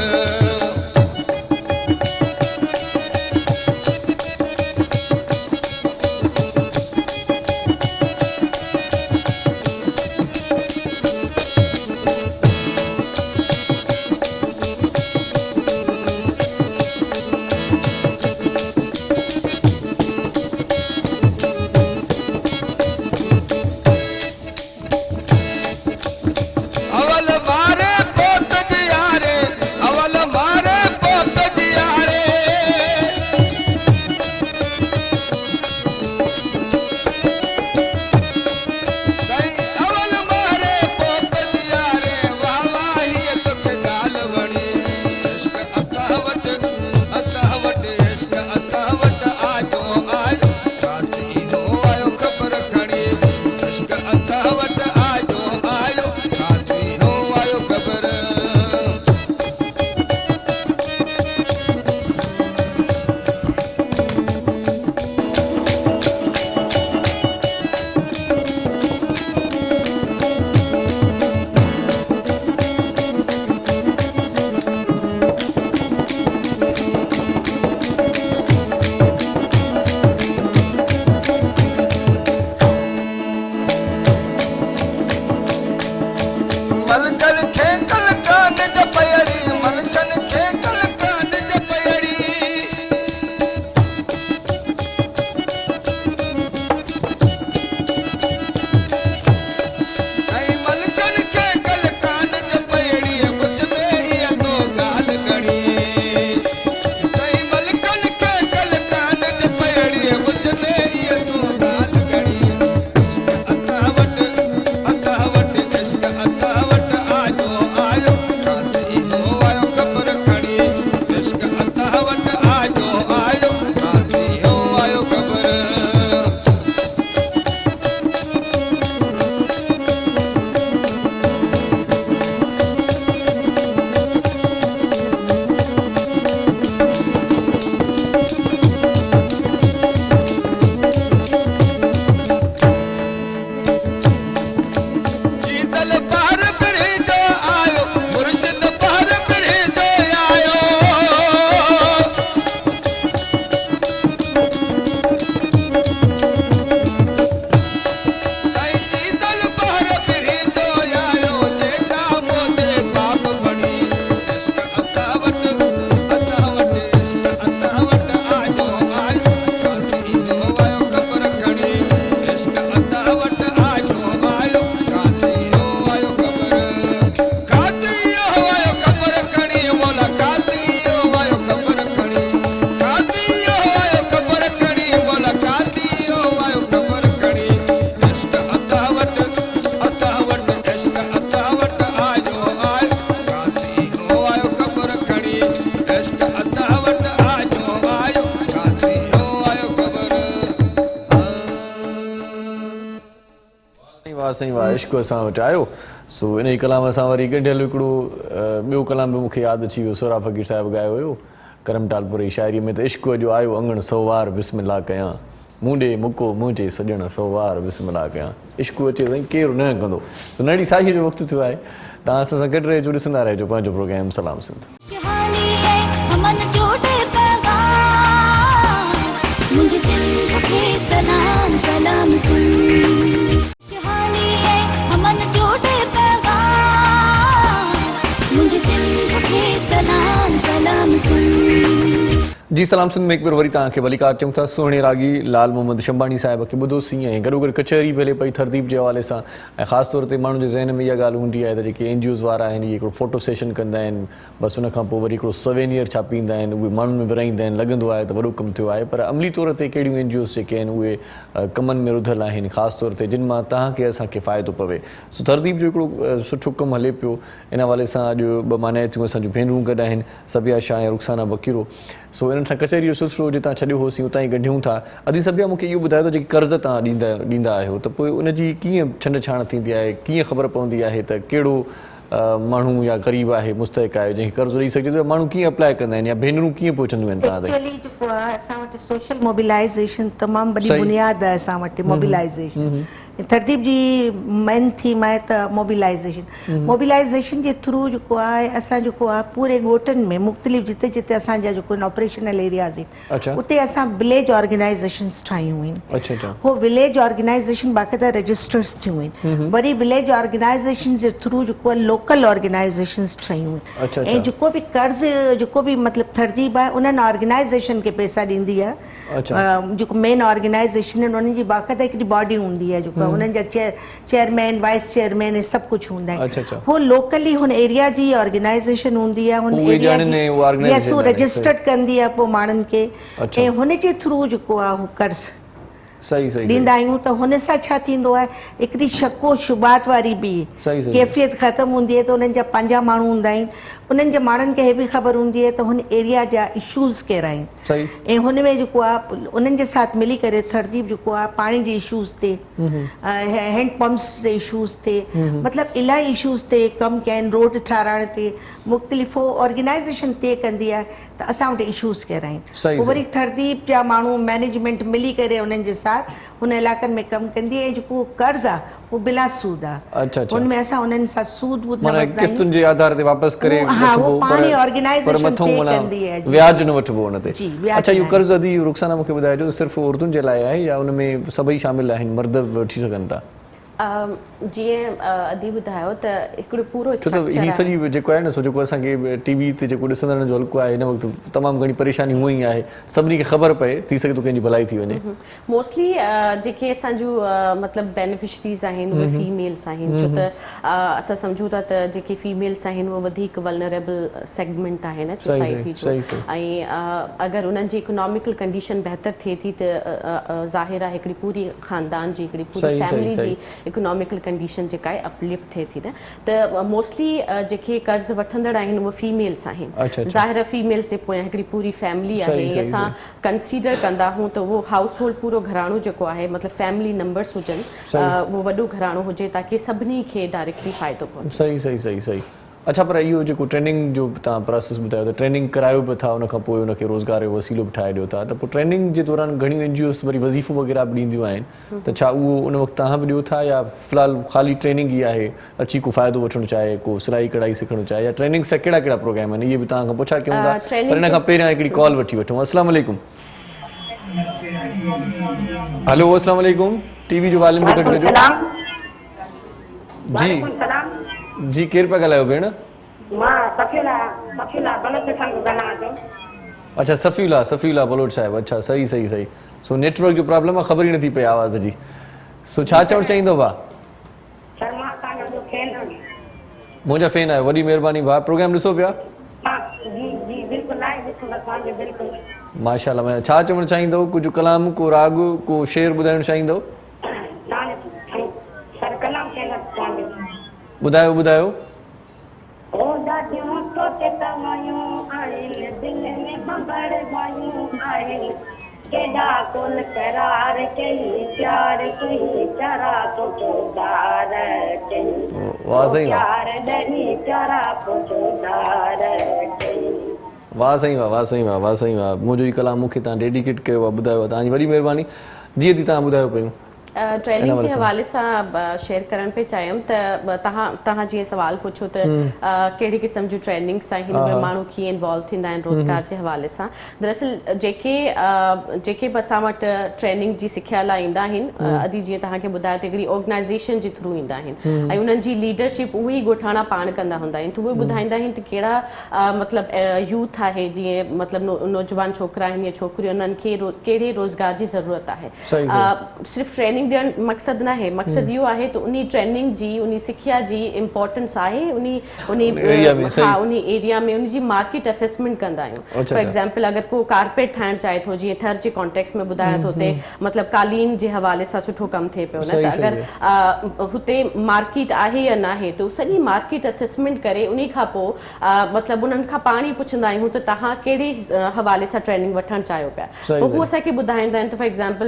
साईं वाह इश्क असां वटि आयो सो इन ई कलाम असां वरी गंढियल हिकिड़ो ॿियो कलाम बि मूंखे यादि अची वियो सोरा फ़कीर साहिबु ॻायो हुयो करम टालपुर जी शाइरीअ में त इश्क जो आयो अंगण सवार बिस्मिल्लाह कयां मुंडे मुको मुंहिंजे सॼण सवार बिस्मिल्लाह कयां इश्क अचे साईं केरु न कंदो त नड़ी साही जो वक़्तु थियो आहे तव्हां असां सां गॾु रहिजो ॾिसंदा रहिजो पंहिंजो प्रोग्राम सलाम सिंध सुहानी है अमन जोड़े पैगाम मुझे सिंध के सलाम सलाम सिंध सुहानी है अमन जोड़े पैगाम मुझे सिंध के सलाम सलाम सिंध जी सलाम सिंध में एक बार वरी तव्हांखे भलीकार चऊं था सुहिणे रागी लाल मोहम्मद शंबानी साहिब खे ॿुधोसीं ऐं गॾोगॾु कचहरी बि हले पई थरदीप जे हवाले सां ऐं ख़ासि तौर ते माण्हुनि जे ज़हन में इहा ॻाल्हि हूंदी आहे त जेके NGOs वारा आहिनि इहे हिकिड़ो फोटो सेशन कंदा आहिनि बसि उनखां पोइ वरी हिकिड़ो सवेनियर छापींदा आहिनि उहे माण्हुनि में विराईंदा आहिनि लॻंदो आहे त वॾो कमु थियो आहे पर अमली तौर ते कहिड़ियूं NGOs जेके आहिनि उहे कमनि में रुधल आहिनि ख़ासि तौर ते जिन मां तव्हांखे असांखे फ़ाइदो पवे सो थरदीप जो हिकिड़ो सुठो कमु हले पियो इन हवाले सां अॼु ॿ मानाइतियूं असांजूं भेनरूं गॾु आहिनि सबिया शाह ऐं रुखसाना बकीरो सो इन्हनि सां कचहरी जो सिलसिलो जितां छॾियो होसीं उतां ई गंढियूं था अदी सबिया मूंखे इहो ॿुधायो त जेकी कर्ज़ तव्हां ॾींदा आहियो त पोइ उनजी कीअं छंड छाण थींदी आहे कीअं ख़बर पवंदी आहे त कहिड़ो माण्हू या ग़रीब आहे मुस्तहिक आहे जंहिंखे कर्ज़ ॾेई सघिजे त माण्हू कीअं अप्लाई कंदा आहिनि या भेनरूं कीअं पहुचंदियूं आहिनि तव्हां ताईं एक्चुअली जेको आहे असां वटि सोशल मोबिलाइज़ेशन तमामु वॾी बुनियाद आहे असां वटि मोबिलाइज़ेशन तरतीब जी मेन थीम आहे त मोबिलाइज़ेशन जे थ्रू जेको आहे असां जेको आहे पूरे ॻोठनि में मुख़्तलिफ़ जिते जिते असांजा जेको आहिनि ऑपरेशनल एरियाज़ आहिनि उते असां विलेज ऑर्गेनाइज़ेशन्स ठाहियूं आहिनि हो विलेज ऑर्गेनाइज़ेशन बाक़ाइदा रजिस्टर्स थियूं आहिनि वरी विलेज ऑर्गेनाइज़ेशन जे थ्रू जेको आहे लोकल ऑर्गेनाइज़ेशन्स ठाहियूं आहिनि ऐं जेको बि कर्ज़ जेको बि मतिलबु तरतीब आहे उन्हनि ऑर्गेनाइज़ेशन खे पैसा ॾींदी आहे जेको मेन ऑर्गेनाइज़ेशन आहिनि उन्हनि जी बाक़ाइदा हिकिड़ी बॉडी हूंदी आहे जेको उन्हनि जा चेयरमैन वाइस चेयरमैन हे सभु कुझु हूंदा आहिनि हो लोकली हुन एरिया जी ऑर्गेनाइज़ेशन हूंदी आहे हुन एरिया जी यस हू रजिस्टर्ड कंदी आहे पोइ माण्हुनि खे ऐं हुन जे थ्रू जेको आहे हू कर्ज़ ॾींदा आहियूं त हुन सां छा थींदो आहे हिकिड़ी शको शुबात वारी बि कैफ़ियत ख़तमु हूंदी आहे त उन्हनि जा पंहिंजा माण्हू हूंदा आहिनि उन्हनि जे माण्हुनि खे हे बि ख़बर हूंदी आहे त हुन एरिया जा इशूज़ कहिड़ा आहिनि ऐं हुन में जेको आहे उन्हनि जे साथ मिली करे तरतीब जेको आहे पाणी जे इशूज़ ते हैंड पंप्स जे इशूज़ ते मतिलबु इलाही इशूज़ ते कमु कया आहिनि रोड ठाराइण ते मुख़्तलिफ़ ऑर्गेनाइज़ेशन तय कंदी आहे त असां वटि इशूज़ कहिड़ा आहिनि पोइ वरी तरतीब जा माण्हू मैनेजमेंट मिली करे उन्हनि जे साथ हुन इलाइक़नि में कमु कंदी ऐं जेको कर्ज़ आहे उहो बिला सूद आहे हुनमें असां उन्हनि सां सूद किस्तुनि जे आधार ते वापसि करे पाणी ऑर्गेनाइज़ेशन तय कंदी आहे व्याज न वठिबो हुन ते अच्छा इहो कर्ज़ अदी रुखसाना मूंखे ॿुधाइजो सिर्फ़ु औरतुनि जे लाइ आहे या उनमें सभई शामिल आहिनि मर्द वठी सघनि था जीअं अदी ॿुधायो त हिकिड़ो पूरो छो त हीअ सॼी जेको आहे न सो जेको असांखे टीवी ते जेको ॾिसंदड़ जो हल्को आहे हिन वक़्तु तमामु घणी परेशानी हूअं ई आहे सभिनी खे ख़बर पए थी सघे थो कंहिंजी भलाई थी वञे मोस्टली जेके असांजूं मतिलबु बेनिफिशरीज़ आहिनि उहे फीमेल्स आहिनि छो त असां सम्झूं था त जेके फीमेल्स आहिनि उहे वधीक वल्नरेबल सेगमेंट आहिनि सोसाइटी जो ऐं अगरि उन्हनि जी इकोनॉमिकल कंडीशन बहितर थिए थी त ज़ाहिर आहे हिकिड़ी पूरी ख़ानदान जी हिकिड़ी पूरी फैमिली जी इकोनॉमिकल कंडीशन जेका आहे अपलिफ्ट थिए थी न त मोस्टली जेके कर्ज़ वठंदड़ आहिनि उहे फीमेल्स आहिनि ज़ाहिर फीमेल्स जे पोयां हिकिड़ी पूरी फैमिली आहे असां कंसीडर कंदा आहियूं त उहो हाउस होल्ड पूरो घराणो जेको आहे मतिलबु फैमिली नंबर्स हुजनि उहो वॾो घराणो हुजे ताकी सभिनी खे डायरेक्टली फ़ाइदो पहुचे सही अच्छा पर इहो जेको ट्रेनिंग जो तव्हां प्रोसेस ॿुधायो त ट्रेनिंग करायो बि था उनखां पोइ उनखे रोज़गार जो वसीलो बि ठाहे ॾियो था त पोइ ट्रेनिंग जे दौरान घणियूं NGOs वरी वज़ीफ़ो वग़ैरह बि ॾींदियूं आहिनि त छा उहो उन वक़्तु तव्हां बि ॾियो था या फ़िलहालु ख़ाली ट्रेनिंग ई आहे अची को फ़ाइदो वठणु चाहे को सिलाई कढ़ाई सिखणु चाहे या ट्रेनिंग सां कहिड़ा कहिड़ा प्रोग्राम आहिनि इहे बि तव्हां खां पुछा कयूं था पर इन खां पहिरियां हिकिड़ी कॉल वठी वठूं अस्सलाम वालेकुम हेलो अस्सलाम वालेकुम टीवी जो वॉल्यूम घटि कजो जी केरु पिया ॻाल्हायो भेण अच्छा सफ़ीला बलोच साहिब अच्छा सही सो नेटवर्क जो प्रॉब्लम आहे ख़बर ई नथी पए आवाज़ जी सो छा चवणु चाहींदो भाउ मुंहिंजा फैन आहियो वॾी महिरबानी भाउ प्रोग्राम ॾिसो पिया माशाल्लाह छा चवणु चाहींदो कुझु कलाम को राग को शेर ॿुधाइणु चाहींदो ॿुधायो वाह साईं वाह मुंहिंजो ई कलाम मूंखे तव्हां डेडिकेट कयो आहे ॿुधायो आहे तव्हांजी वॾी महिरबानी जीअं थी तव्हां ॿुधायो पियूं ट्रेनिंग जे हवाले सां शेयर करण पे चाहियमि त तव्हां जीअं सवाल पुछो त कहिड़ी क़िस्म जूं ट्रेनिंग सां हिन में माण्हू कीअं इन्वॉल्व थींदा आहिनि रोज़गार जे हवाले सां। दरअसल जेके बि असां वटि ट्रेनिंग जी सिखिया लाइ ईंदा आहिनि अदी जीअं तव्हांखे ॿुधायो त हिकिड़ी ऑर्गेनाइज़ेशन जे थ्रू ईंदा आहिनि ऐं उन्हनि जी लीडरशिप उहे ई ॻोठाणा पाण कंदा हूंदा आहिनि त उहे ॿुधाईंदा आहिनि त कहिड़ा मतिलबु यूथ आहे जीअं मतिलबु नौजवान छोकिरा आहिनि या छोकिरियूं उन्हनि खे कहिड़े रोज़गार जी ज़रूरत आहे। सिर्फ़ु ट्रेनिंग ॾियण मक़सदु न आहे, मक़सदु इहो आहे त उन ट्रेनिंग जी उन सिखिया जी इम्पोर्टेंस आहे उन एरिया में उन जी मार्केट असेसमेंट कंदा आहियूं। फॉर एग्जाम्पल अगरि को कारपेट ठाहिणु चाहे थो जीअं थर जे कॉन्टेक्स्ट में ॿुधायां थो हुते मतिलबु कालीन जे हवाले सां सुठो कमु थिए पियो न त अगरि हुते मार्केट आहे या न आहे त सॼी मार्केट असेसमेंट करे उन खां पोइ मतिलबु उन्हनि खां पाण ई पुछंदा आहियूं त तव्हां कहिड़े हवाले सां ट्रेनिंग वठणु चाहियो पिया पोइ हू असांखे ॿुधाईंदा आहिनि। त फॉर एग्जाम्पल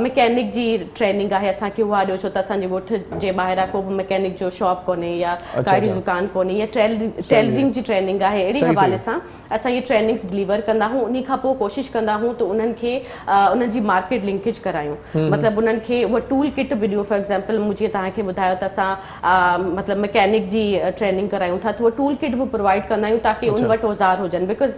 मैकेनिक जी ट्रेनिंग आहे असांखे उहा ॾियो छो त असांजे ॻोठ जे ॿाहिरां को बि मैकेनिक जो शॉप कोन्हे या गाड़ी दुकान कोन्हे या टेलरिंग जी ट्रेनिंग आहे अहिड़े हवाले सां असां इहे ट्रेनिंग्स डिलीवर कंदा आहियूं। उन खां पोइ कोशिशि कंदा आहियूं त उन्हनि खे उन्हनि जी मार्केट लिंकेज करायूं मतिलबु उन्हनि खे उहा टूल किट बि ॾियो। फॉर एग्जाम्पल मूं जीअं तव्हांखे ॿुधायो त असां मतिलबु मैकेनिक जी ट्रेनिंग करायूं था त उहा टूल किट बि प्रोवाइड कंदा आहियूं ताकी उन वटि औज़ार हुजनि बिकॉज़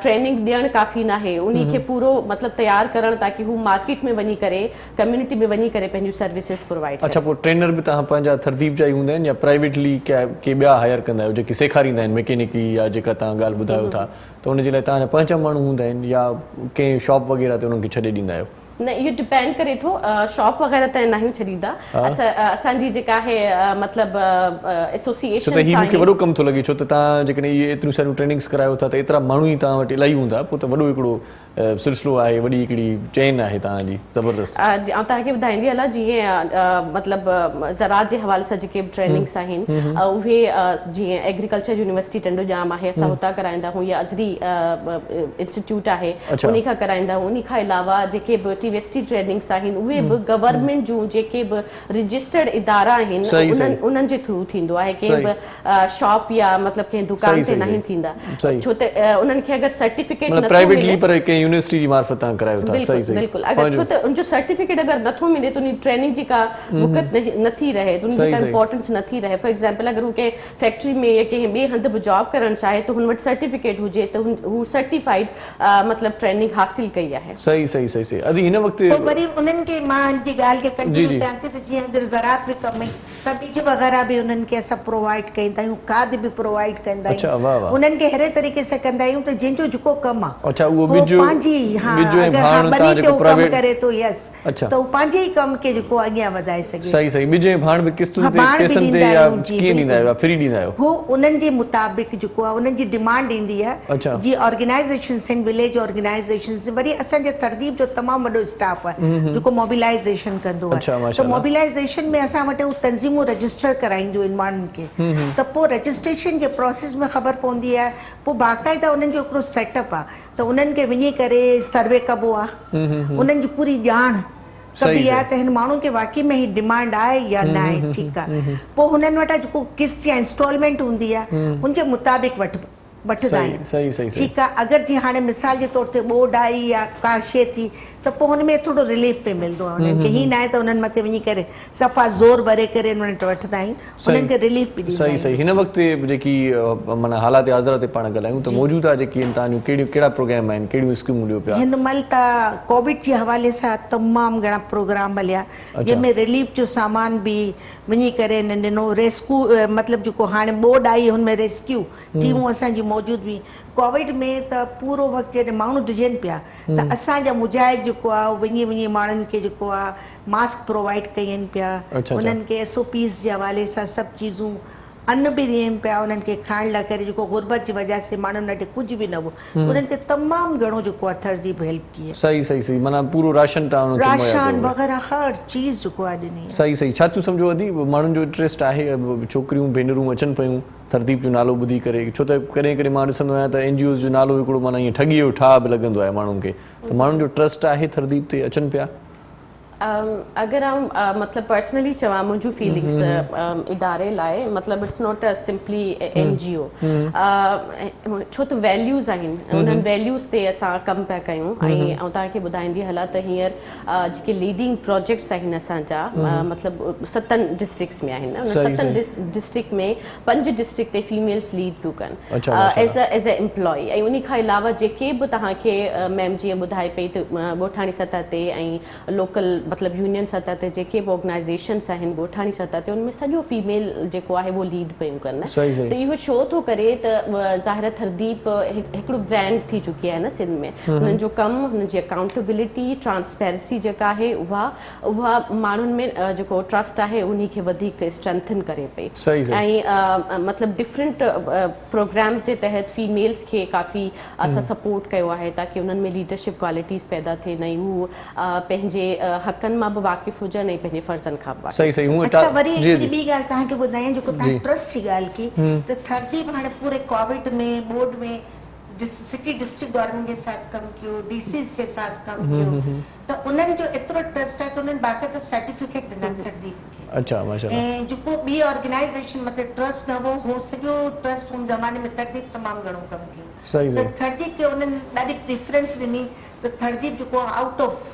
ट्रेनिंग ॾियणु काफ़ी न आहे उन खे पूरो मतिलबु तयारु करणु ताकी हू मार्केट में वञी करे कम्युनिटी में वञी करे पंहिंजूं सर्विसिस प्रोवाइड। अच्छा पोइ ट्रेनर बि तव्हां पंहिंजा तरतीब जा ई हूंदा आहिनि या प्राइवेटली के ॿिया हायर कंदा आहियो जेके सेखारींदा आहिनि मैकेनिकी या जेका तव्हां ॻाल्हि ॿुधायो था त उनजे लाइ तव्हांजा पंहिंजा माण्हू हूंदा आहिनि या कंहिं शॉप वग़ैरह ते उन्हनि खे छॾे ॾींदा आहियो? न इहो डिपेंड करे थो शॉप वग़ैरह त न आहियूं छॾींदा असांजी जेका आहे मतिलबु एसोसिएशन ही मूंखे वॾो कमु थो लॻे छो त तव्हां जेकॾहिं इहे एतिरियूं सारियूं ट्रेनिंग्स करायो था त एतिरा माण्हू ई तव्हां वटि इलाही हूंदा पोइ त वॾो हिकिड़ो सिलसिलो आहे वॾी हिकिड़ी चेन आहे तव्हांजी ज़बरदस्त। ऐं तव्हांखे ॿुधाईंदी हलां जीअं मतिलबु ज़राअत जे हवाले सां जेके बि ट्रेनिंग्स आहिनि उहे जीअं एग्रीकल्चर यूनिवर्सिटी टंडोजाम आहे असां हुतां कराईंदा आहियूं या अज़री इंस्टीट्यूट आहे उन खां कराईंदा आहियूं। उन खां अलावा जेके बि टीवेस्टी ट्रेनिंग्स आहिनि उहे बि गवर्नमेंट जूं जेके बि रजिस्टर्ड इदारा आहिनि उन्हनि जे थ्रू थींदो आहे कंहिं बि शॉप या मतिलबु कंहिं दुकान ते न थींदा छो त उन्हनि खे अगरि सर्टिफिकेट यूनिवर्सिटी जी मार्फत तव्हां करायो था। सही सही बिल्कुल अगर छो त उनजो सर्टिफिकेट अगर नथो मिले तो उन ट्रेनिंग जी का वक़्त नथी रहे तो उनजी का इंपॉर्टेंस नथी रहे। फॉर एग्जांपल अगर के फैक्ट्री में या के बे हंध जॉब करण चाहे तो हुन वट सर्टिफिकेट हुजे तो हु सर्टिफाइड मतलब ट्रेनिंग हासिल कई है। सही सही सही सही अदी इन वक्त तो वरी उनन के मान जी गाल के कंटिन्यू कयां थी त जीअं अगर ज़राअत में कम त बीज वगैरह भी उनन के असां प्रोवाइड कंदा आहियूं खाद भी प्रोवाइड कंदा आहियूं। अच्छा वाह वाह उनन के हर तरीके से कंदा आहियूं त जिंजो जेको कम आहे अच्छा वो बिजो पांजी हां बिजो भाण ता जेको प्राइवेट करे तो यस अच्छा तो पांजे ही कम के जेको अगिया वधाए सके। सही सही बिजो भाण भी किस्तुन ते केसन ते या की नींदा है फ्री नींदा है हो उनन जे मुताबिक जेको आहे उनन जी डिमांड ईंदी है जी ऑर्गेनाइजेशंस इन विलेज ऑर्गेनाइजेशंस वरी असन जे तरतीब जो तमाम बड़ो स्टाफ है जो मोबिलाइजेशन कंदो है। तो मोबिलाइजेशन में असा वटे तंजीमू रजिस्टर कराइंदो इन मानन के त पो रजिस्ट्रेशन के प्रोसेस में खबर पौंदी है पो बाकायदा उनन जो एकरो सेटअप आ तो उनन के वनी करे सर्वे कबो आ उनन जी पूरी जान कभी है तो मानू के वाकई में ही डिमांड आए या ना आए ठीक है पो हुनन वटा जो किस्त या इंस्टॉलमेंट हुंदी है उनके मुताबिक वठदा आहिनि। सही सही ठीक है अगर जी हाणे मिसाल जे तौर ते बोर्ड आई या का शे थी तो पो हुन में थोड़ो रिलीफ पे मिलदो है उनन के ही ना है तो उनन मथे वनी करे सफा जोर भरे करे उनन वठदा आहिनि उनन के रिलीफ भी दी। सही सही हिन वक्त जेकी माना हालात हाज़िर ते पाण गलायूं तो मौजूदा जेकी तानियो केड़ा प्रोग्राम आहिनि केड़ी स्कीमूं लियो पिया हिन मल ता कोविड के हवाले से तमाम घणा प्रोग्राम हलिया जंहिंमें रिलीफ जो सामान भी वनी करे नो रेस्क्यू मतलब जो हाणे बोर्ड आई हुनमें रेस्क्यू टीमूं असांजी मौजूद भी कोविड में त पूरो वक्त जॾहिं माण्हू डिजन पिया त असांजा मुजाहिद जेको आहे वञी वञी माण्हुनि खे जेको आहे मास्क प्रोवाइड कयनि पिया उन्हनि खे SOPs जे हवाले सां सभु चीज़ूं अन्न भी ॾियनि पिया उन्हनि खे खाइण लाइ करे जेको गुरबत जी वजह से माण्हुनि वटि कुझु बि न हो उन्हनि खे तमामु घणो जेको आहे तरतीब हेल्प की है। सही सही सही माना पूरो राशन राशन वग़ैरह हर चीज़ जेको आहे ॾिनी सही सही छा तूं सम्झो अदी माण्हुनि जो इंट्रस्ट आहे छोकिरियूं भेनरूं अचनि पियूं तरतीब जो नालो ॿुधी करे छो त कॾहिं कॾहिं मां ॾिसंदो आहियां त NGOs जो नालो हिकिड़ो माना ईअं ठगी जो ठाह बि लॻंदो आहे माण्हुनि खे त माण्हुनि जो ट्रस्ट आहे तरतीब ते अचनि पिया अगर आउं मतलब पर्सनली चवां मुंहिंजूं फीलिंग्स इदारे लाइ मतलब it's not a simply NGO छो त वैल्यूज़ आहिनि उन्हनि वैल्यूज़ ते असां कमु पिया कयूं ऐं तव्हांखे ॿुधाईंदी हलां त हींअर जेके लीडिंग प्रोजेक्ट्स आहिनि असांजा मतलब 7 डिस्ट्रिक्ट्स में आहिनि उन 7 डिस्ट्रिक्ट में 5 डिस्ट्रिक्ट ते फीमेल्स लीड पियूं कनि एज अ एम्प्लॉई ऐं उन खां अलावा जेके बि तव्हांखे मैम जीअं ॿुधाए पई त ॻोठाणी सतह ते ऐं लोकल मतलब यूनियन सतह ते जेके बि ऑर्गेनाइज़ेशंस आहिनि ॻोठाणी सतह ते उनमें सॼो फीमेल जेको आहे वो लीड पियूं कनि त इहो छो थो करे त ज़ाहिर थरदीप हिकिड़ो ब्रांड थी चुकी आहे न सिंध में हुननि जो कमु हुननि जी अकाउंटेबिलिटी ट्रांसपेरेंसी जेका आहे उहा माण्हुनि में जेको ट्रस्ट आहे उन खे वधीक स्ट्रेंथन करे पई ऐं मतलब डिफरेंट प्रोग्राम्स जे तहत फीमेल्स खे काफ़ी असां सपोर्ट कयो आहे ताकी उन्हनि में लीडरशिप क्वालिटीज़ पैदा थियनि ऐं हू पंहिंजे हक़नि मां बि वाक़िफ़ हुजनि ऐं पंहिंजे फर्ज़नि खां बि अच्छा वरी ॿी ॻाल्हि तव्हांखे ॿुधायां जेको तव्हां ट्रस्ट जी ॻाल्हि की त थरदीप हाणे पूरे कोविड में बोर्ड में सिटी डिस्ट्रिक्ट गवर्नमेंट के साथ कम कियो डीसी के साथ कम कियो तो उन्हनि जो एतिरो ट्रस्ट है तो उन्हनि बाक़ाइदा सर्टिफिकेट ॾिना थरदीप खे अच्छा माशाल्लाह ऐं जेको ॿी ऑर्गेनाइजेशन मतलब ट्रस्ट न हो सॼो ट्रस्ट उन ज़माने में थरदीप तमामु घणो कमु कयो त थरदीप खे उन्हनि ॾाढी प्रेफरेंस ॾिनी त थरदीप जेको आउट ऑफ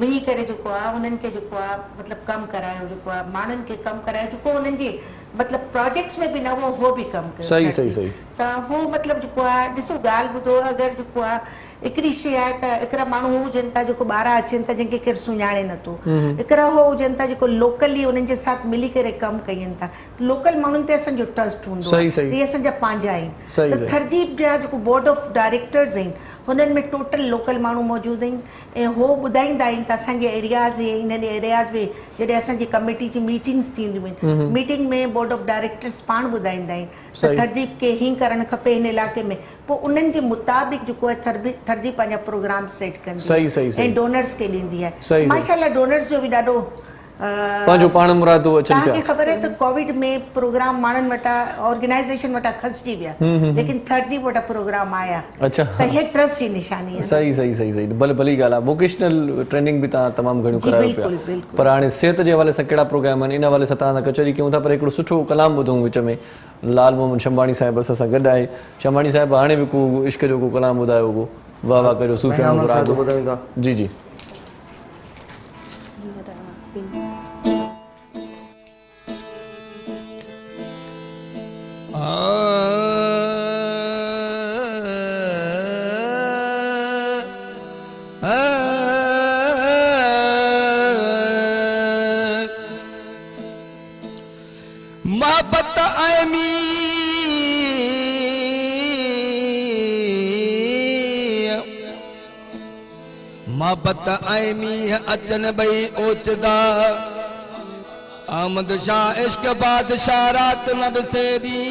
वही करे जेको आहे उन्हनि खे जेको आहे मतलब कमु करायो जेको आहे माण्हुनि खे कमु करायो जेको उन्हनि जे मतलब प्रोजेक्ट्स में बि न हो बि कमु कयो सही त हो मतलब जेको आहे ॾिसो ॻाल्हि ॿुधो अगरि जेको आहे हिकिड़ी शइ आहे त हिकिड़ा माण्हू हुजनि था जेको ॿाहिरां अचनि था जंहिंखे केरु सुञाणे नथो हिकिड़ा हो हुजनि था जेको लोकली उन्हनि जे साथ मिली करे कमु कनि था लोकल माण्हुनि ते असांजो ट्रस्ट हूंदो आहे इहे असांजा पंहिंजा आहिनि त थरदीप जा जेको बोर्ड ऑफ डायरेक्टर्स आहिनि हुननि में टोटल लोकल माण्हू मौजूदु आहिनि ऐं हो ॿुधाईंदा आहिनि त असांजे एरियाज़ इन्हनि एरियाज़ में जॾहिं असांजी कमेटी जी मीटिंग्स थींदियूं आहिनि मीटिंग में बोर्ड ऑफ डायरेक्टर्स पाण ॿुधाईंदा आहिनि त थरदीप खे हीअं करणु खपे हिन इलाइक़े में पोइ उन्हनि जे मुताबिक़ जेको आहे थरदीप पंहिंजा प्रोग्राम सेट कंदी ऐं डोनर्स खे ॾींदी आहे माशाल्लाह डोनर्स जो बि ॾाढो पंहिंजो पाण मुरादो अचनि पिया तव्हांखे ख़बर आहे त कोविड में प्रोग्राम माण्हुनि वटां ऑर्गेनाइजेशन वटां खसिजी विया लेकिन थरदीप वटां प्रोग्राम आया अच्छा त हे ट्रस्ट जी निशानी आहे सही भले भली ॻाल्हि आहे वोकेशनल ट्रेनिंग बि तव्हां तमामु घणियूं करायो पिया पर हाणे सिहत जे हवाले सां कहिड़ा प्रोग्राम आहिनि इन हवाले सां तव्हां कचहरी कयूं था पर हिकिड़ो सुठो कलाम ॿुधूं विच में लाल मोहम्मद शंबाणी साहिब असां सां गॾु आहे शंबाणी साहिब हाणे बि को इश्क जो को कलाम ॿुधायो को वाह वाह करियो सूफ़िया मुराद जी मोहब्बत आयमी मोहब्बत आयमी अचन बई ओचदा आमद शाह इश्क बादशाह रात न ॾिसेरी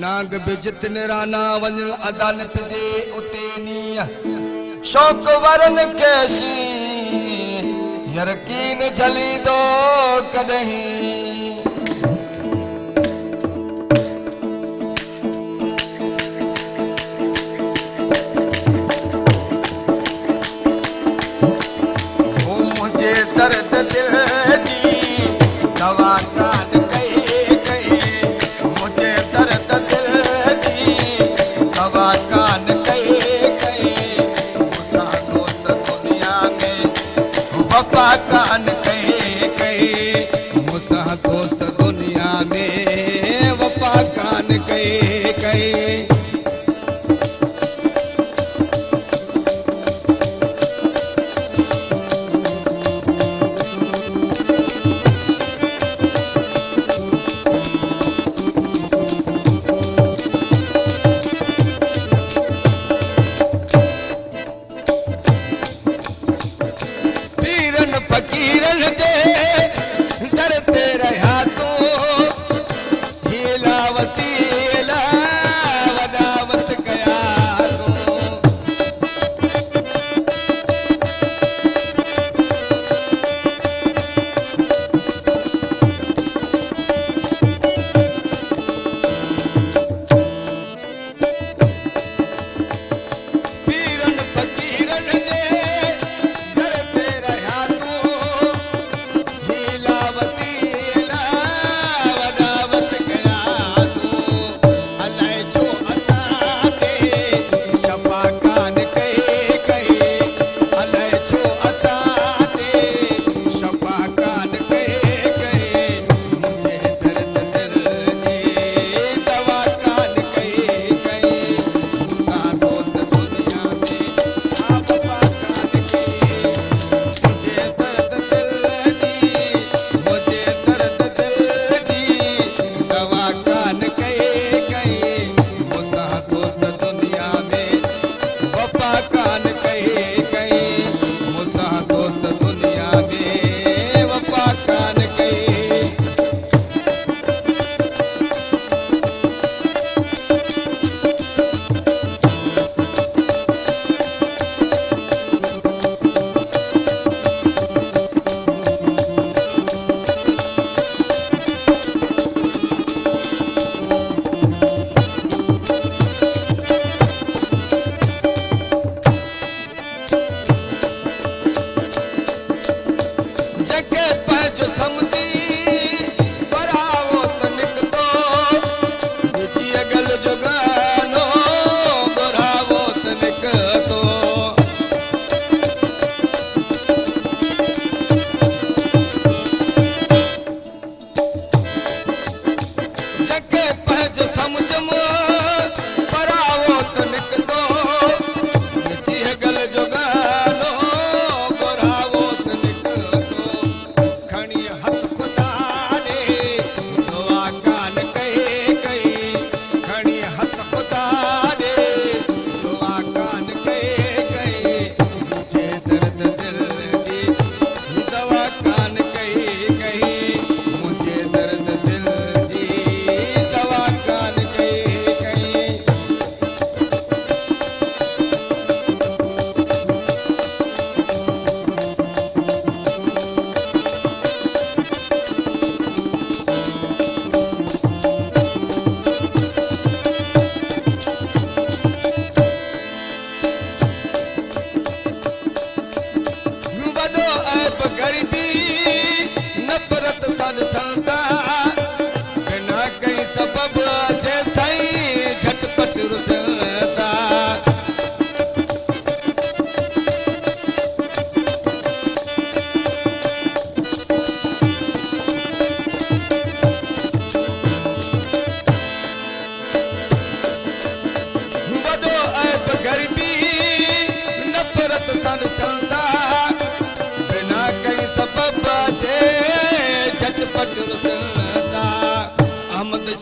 नाग बि जितने राना वञण अदा न पिजे उते नी शौक वरन कैसी यकीन झली दो कॾहिं दर्द दिल दी दवा कान कई मुझे दर्द दिल दी दवा कान कई मुसा दोस्त दुनिया में वफा कान कई मुसा दोस्त दुनिया में वफा कान कई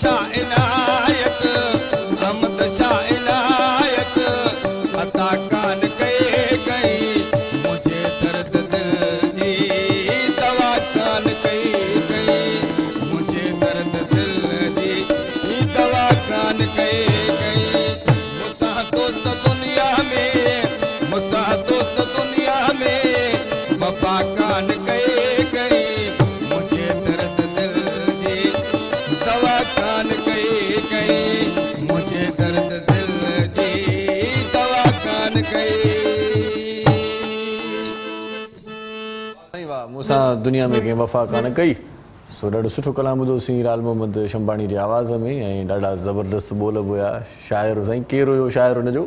शाह इनायत अहमद शाह इनायत अता कान कई कई मुझे दर्द दिल जी दवा कान कई कई मुझे दर्द दिल जी दवा कान कई कई मुसा दोस्त दुनिया में मुसा दोस्त दुनिया में वफा कान कई कई मुझे दर्द दिल जी दवा कान कई कई मुझे दर्द दिल जी दवा कान कई साईं वाह मूंसां दुनिया में कंहिं वफ़ा कान कई सो ॾाढो सुठो कलाम ॿुधोसीं लाल मोहम्मद शंबाणी जी आवाज़ में ऐं ॾाढा ज़बरदस्त बोल बि हुया शाइर साईं केरु हुयो शाइर हुनजो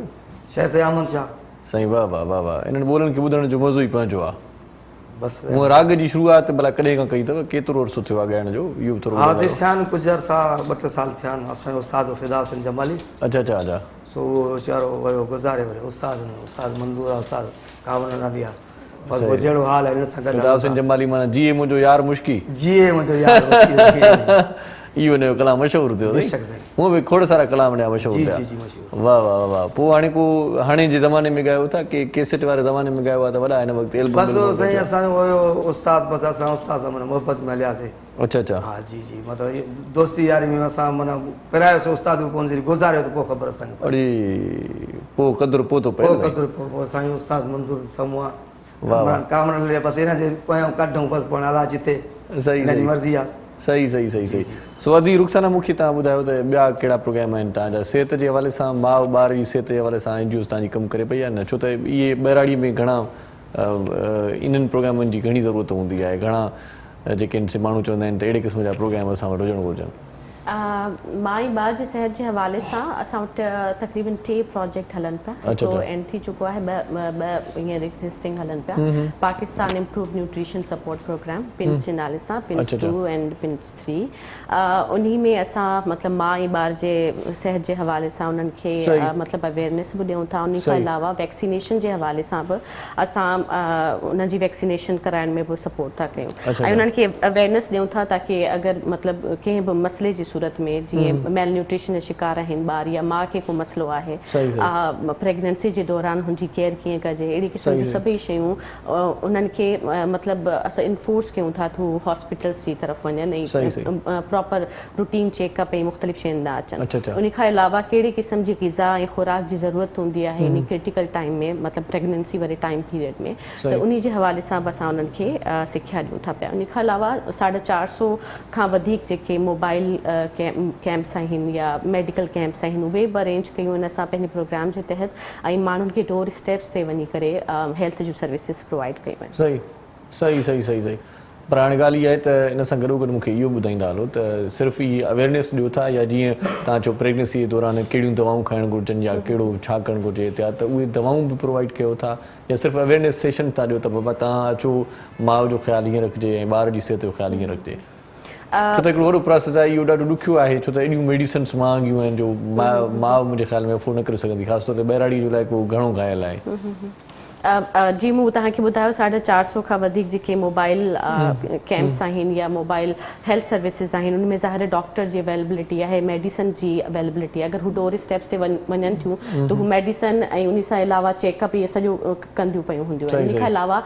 शायद अहमद शाह साईं वाह वाह वाह वाह इन्हनि ॿोलनि खे ॿुधण जो मज़ो ई पंहिंजो आहे बस हूअं राग जी शुरूआत भला कॾहिं खां कई अथव केतिरो अर्सो थियो आहे ॻाइण जो इहो बि थोरो हाज़िर ॿुधायो। थिया आहिनि कुझु अरसा 2-3 साल थिया आहिनि असांजो उस्ताद फिदा हुसैन जमाली अच्छा अच्छा अच्छा सो उहो वीचारो वियो गुज़ारे वरी उस्ताद मंज़ूर आहे उस्ताद कामन नाली आहे बसि सही। जहिड़ो हाल आहे हिन सां फिदा गॾु हुसैन जमाली माना जीए मुंहिंजो यार मुश्की जीए मुंहिंजो यार इहो हुनजो कलाम मशहूरु थियो बेशक साईं। हूअं बि खोड़ सारा कलाम हुनजा मशहूरु जी थिया जी जी मशहूरु वाह वाह वाह पोइ हाणे को हाणे जे ज़माने में ॻायो था की कैसेट वारे ज़माने में ॻायो आहे त वॾा हिन वक़्तु एल्बम बसि उहो साईं असांजो हुयो उस्ताद बसि असां उस्ताद सां माना मोहबत में हलियासीं अच्छा अच्छा हा जी जी मतिलबु इहे दोस्ती यारी में असां माना पिरायोसीं उस्ताद कोन जॾहिं गुज़ारियो त पोइ ख़बर असांखे अड़े पोइ क़दुरु पोइ थो पए पोइ क़दुरु पोइ साईं उस्ताद मंज़ूर साम्हूं वाह, वाह। आहे कामन लाइ बसि हिन जे पोयां कढूं बसि पाण अला जिते सही हिन जी सही मर्ज़ी आहे सही सही सही सही सो अदी रुखसाना मूंखे तव्हां ॿुधायो त ॿिया कहिड़ा प्रोग्राम आहिनि तव्हांजा सिहत जे हवाले सां माउ ॿार जी सिहत जे हवाले सां एनजीओ तव्हांजी कमु करे पई आहे न छो त इहे बहिराड़ी में घणा इन्हनि प्रोग्रामनि जी घणी ज़रूरत हूंदी आहे घणा जेके आहिनि से माण्हू चवंदा आहिनि त अहिड़े क़िस्म जा प्रोग्राम असां वटि हुजणु घुरिजनि मां ऐं ॿार जे सिहत जे हवाले सां असां वटि तक़रीबन 3 प्रोजेक्ट हलनि पिया अच्छा, हिकिड़ो अच्छा। एंड थी चुको आहे ॿ हींअर एक्ज़िस्टिंग हलनि पिया Pakistan improve nutrition support programme पिन्स जे नाले सां पिन्स अच्छा, अच्छा। 2 एंड पिन्स 3 उन्ही में असां मतिलबु माउ ऐं ॿार जे सिहत जे हवाले सां उन्हनि खे सही। मतिलबु अवेयरनेस बि ॾियूं था उन खां सही। अलावा वैक्सीनेशन जे हवाले सां बि असां उन्हनि जी वैक्सीनेशन कराइण में बि सपोर्ट था कयूं अच्छा, ऐं उन्हनि खे अवेयरनेस ॾियूं था ताकी अगरि मतिलबु कंहिं बि मसइले जी सूरत में जीअं मेल न्यूट्रिशन जो शिकार आहिनि ॿार या माउ खे को मसइलो आहे सही, सही। प्रेगनेंसी जे दौरान हुनजी केयर कीअं कजे अहिड़ी क़िस्म सही, जूं सही। सभई शयूं उन्हनि खे मतिलबु असां इन्फोर्स कयूं था थ्रू हॉस्पिटल्स जी तरफ़ वञनि सही, ऐं सही। प्रॉपर रूटीन चेकअप ऐं मुख़्तलिफ़ शयुनि ॾांहुं अच्छा, अचनि अच्छा। उन खां अलावा कहिड़ी क़िस्म जी ग़िज़ा ऐं खुराक जी ज़रूरत हूंदी आहे इन क्रिटिकल टाइम में मतिलबु प्रेगनेंसी वारे टाइम पीरियड में सही। त उन जे हवाले सां बि असां उन्हनि खे सिखिया ॾियूं था पिया उन खां अलावा 450 खां वधीक जेके मोबाइल कैंप्स आहिनि या मेडिकल कैंप्स आहिनि उहे बि अरेंज कयूं आहिनि असां पंहिंजे प्रोग्राम जे तहत ऐं माण्हुनि खे डोर स्टेप्स ते वञी करे हेल्थ जूं सर्विसिस प्रोवाइड कयूं आहिनि सही सही सही सही सही पर हाणे ॻाल्हि इहा आहे त इन सां गॾो गॾु मूंखे इहो ॿुधाईंदा हलो त सिर्फ़ु इहा अवेयरनेस ॾियो था या जीअं तव्हां चओ प्रेगनेंसी जे दौरान कहिड़ियूं दवाऊं खाइणु घुरिजनि या कहिड़ो छा करणु घुरिजे एहतियात त उहे दवाऊं बि प्रोवाइड कयो था या सिर्फ़ु अवेयरनेस सेशन था ॾियो त बाबा तव्हां अचो माउ जो ख़्यालु हीअं रखिजे ऐं ॿार जी सिहत जो ख़्यालु हीअं रखिजे छो त हिकिड़ो वॾो प्रोसेस आहे इहो ॾाढो ॾुखियो आहे छो त एॾियूं मेडिसिन्स महांगियूं आहिनि जो माउ मुंहिंजे ख़्याल में अफोर्ड न करे सघंदी ख़ासि तौर ते बहिराड़ी जो लाइ को घणो घायल आहे जी मूं तव्हांखे ॿुधायो 450 खां वधीक जेके मोबाइल कैंप्स आहिनि या मोबाइल हेल्थ सर्विसिस आहिनि उनमें ज़ाहिर डॉक्टर जी अवेलेबिलिटी आहे मेडिसन जी अवेलेबिलिटी आहे अगरि हू डोर स्टेप्स ते वञनि थियूं त हू मेडिसन ऐं उन सां अलावा चेकअप इहे सॼो कंदियूं पियूं हूंदियूं सही, आहिनि इन खां अलावा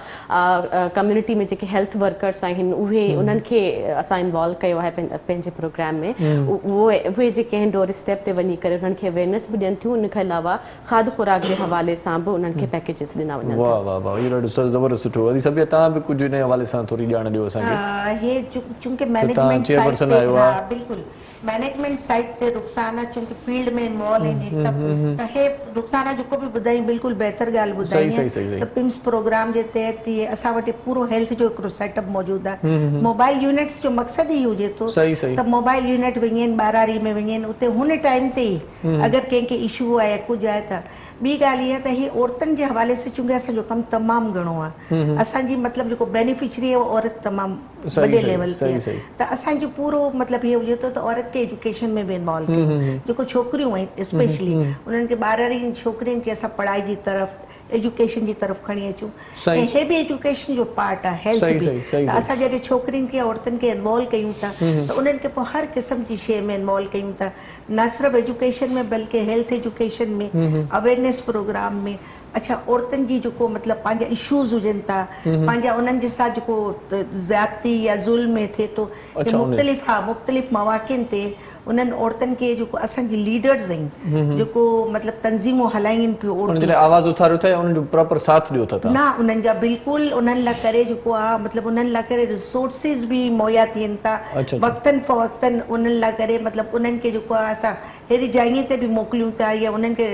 कम्युनिटी में जेके हेल्थ वर्कर्स आहिनि उहे उन्हनि खे असां इन्वॉल्व कयो आहे पंहिंजे प्रोग्राम में उहे जेके आहिनि डोर स्टेप ते वञी करे उन्हनि खे अवेयरनेस बि ॾियनि थियूं उन खां अलावा खाद खुराक जे हवाले सां बि उन्हनि खे पैकेजिस ॾिना वञनि वाह वाह वाह इहो ॾाढो ज़बरदस्त सुठो वरी सभु तव्हां बि कुझु हिन हवाले सां थोरी ॼाण ॾियो असांखे हे चूंकि तव्हां मैनेजमेंट चेयरपर्सन साइड आहियो ते आहे। बिल्कुलु मैनेजमेंट साइड ते रुखसाना चूंकि फील्ड में इन्वॉल्व आहिनि हे सभु त हे रुखसाना जेको बि ॿुधाई बिल्कुलु बहितर ॻाल्हि ॿुधाई सही, सही, सही। त पिम्स प्रोग्राम जे तहत इहे असां वटि पूरो हेल्थ जो हिकिड़ो सेटअप मौजूदु आहे मोबाइल यूनिट्स जो मक़सदु ई हुजे थो सही, सही। त मोबाइल यूनिट वञनि ॿारारी में वञनि उते हुन टाइम ते ई अगरि कंहिंखे इशू आहे या कुझु आहे त ॿी ॻाल्हि इहा त ही औरतुनि जे हवाले सां चूंकि असांजो कमु तमामु घणो आहे असांजी मतिलबु जेको बेनिफिशरी आहे उहा औरत तमामु सही, वॾे सही, लेवल ते सही, आहे। सही। त असांजो पूरो मतिलबु इहो हुजे थो त औरत खे एजुकेशन में बि इन्वॉल्व कयूं जेको छोकिरियूं आहिनि स्पेशली उन्हनि खे ॿारनि छोकिरियुनि खे असां पढ़ाई जी तरफ़ एजुकेशन जी तरफ़ खणी अचूं सही। ऐं हे बि एजुकेशन जो पार्ट आहे हेल्थ सही, बि सही, सही, त सही। असां जॾहिं छोकिरियुनि खे औरतुनि खे इन्वॉल्व कयूं था त उन्हनि खे पोइ हर क़िस्म जी शइ में इन्वॉल्व कयूं था न सिर्फ़ु एजुकेशन में बल्कि हेल्थ एजुकेशन में अवेयरनेस प्रोग्राम में अच्छा औरतुनि जी जेको मतिलबु पंहिंजा इशूज़ हुजनि था पंहिंजा उन्हनि जे साथ जेको ज़्यादती या ज़ुल्म थिए थो अच्छा, मुख़्तलिफ़ मवाक़िनि ते उन्हनि औरतुनि खे जेको असांजी लीडर्स आहिनि जेको मतिलबु तंज़ीमूं हलाइनि पियूं उन जे लाइ आवाज़ उथारियो था या उन जो प्रॉपर साथ ॾियो था न उन्हनि जा बिल्कुलु उन्हनि लाइ करे जेको आहे मतिलबु उन्हनि लाइ करे रिसोर्सिस बि मुहैया थियनि था अच्छा। वक़्तनि फ़वक़्तनि उन्हनि लाइ करे मतिलबु उन्हनि खे जेको आहे असां अहिड़ी जाइए ते बि मोकिलियूं था या उन्हनि खे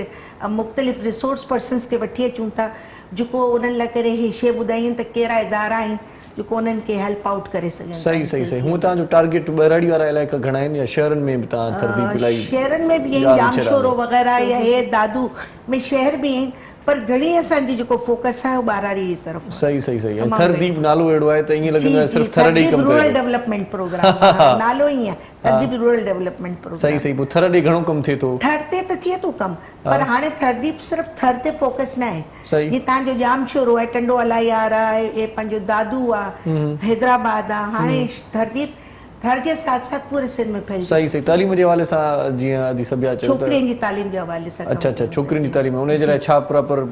मुख़्तलिफ़ रिसोर्स पर्सन्स खे वठी अचूं था जेको उन्हनि लाइ करे इहे शइ ॿुधाइनि त कहिड़ा इदारा आहिनि जेको उन्हनि खे हेल्प आउट करे सघनि सही सही सही हूअं तव्हांजो टारगेट ॿराड़ी वारा इलाइक़ा घणा आहिनि या शहरनि में बि तव्हां तरतीब इलाही शहरनि में बि आहिनि जामशोरो वग़ैरह या हे दादू में शहर बि आहिनि पर घणी असांजी जेको फोकस आहे उहो ॿाराड़ी जी तरफ़ सही सही सही ऐं थरदीप नालो अहिड़ो आहे त ईअं लॻंदो आहे सिर्फ़ु थर ॾेई कमु रूरल करे डेवलपमेंट प्रोग्राम नालो ई आहे थरदीप रूरल डेवलपमेंट प्रोग्राम सही सही पोइ थर ॾेई घणो कमु थिए थो थर ते त थिए थो कमु पर हाणे थरदीप सिर्फ़ु थर ते फोकस न आहे सही। जीअं तव्हांजो जामशोरो आहे टंडो अलायार आहे हे पंहिंजो दादू आहे हैदराबाद आहे हाणे थरदीप थर जे साथ साथ पूरे सिंध में फैलियो सही सही तालीम जे हवाले सां जीअं अदी सभ्या चयो त छोकिरियुनि जी तालीम जे हवाले सां अच्छा अच्छा छोकिरियुनि जी तालीम उन जे लाइ छा प्रॉपर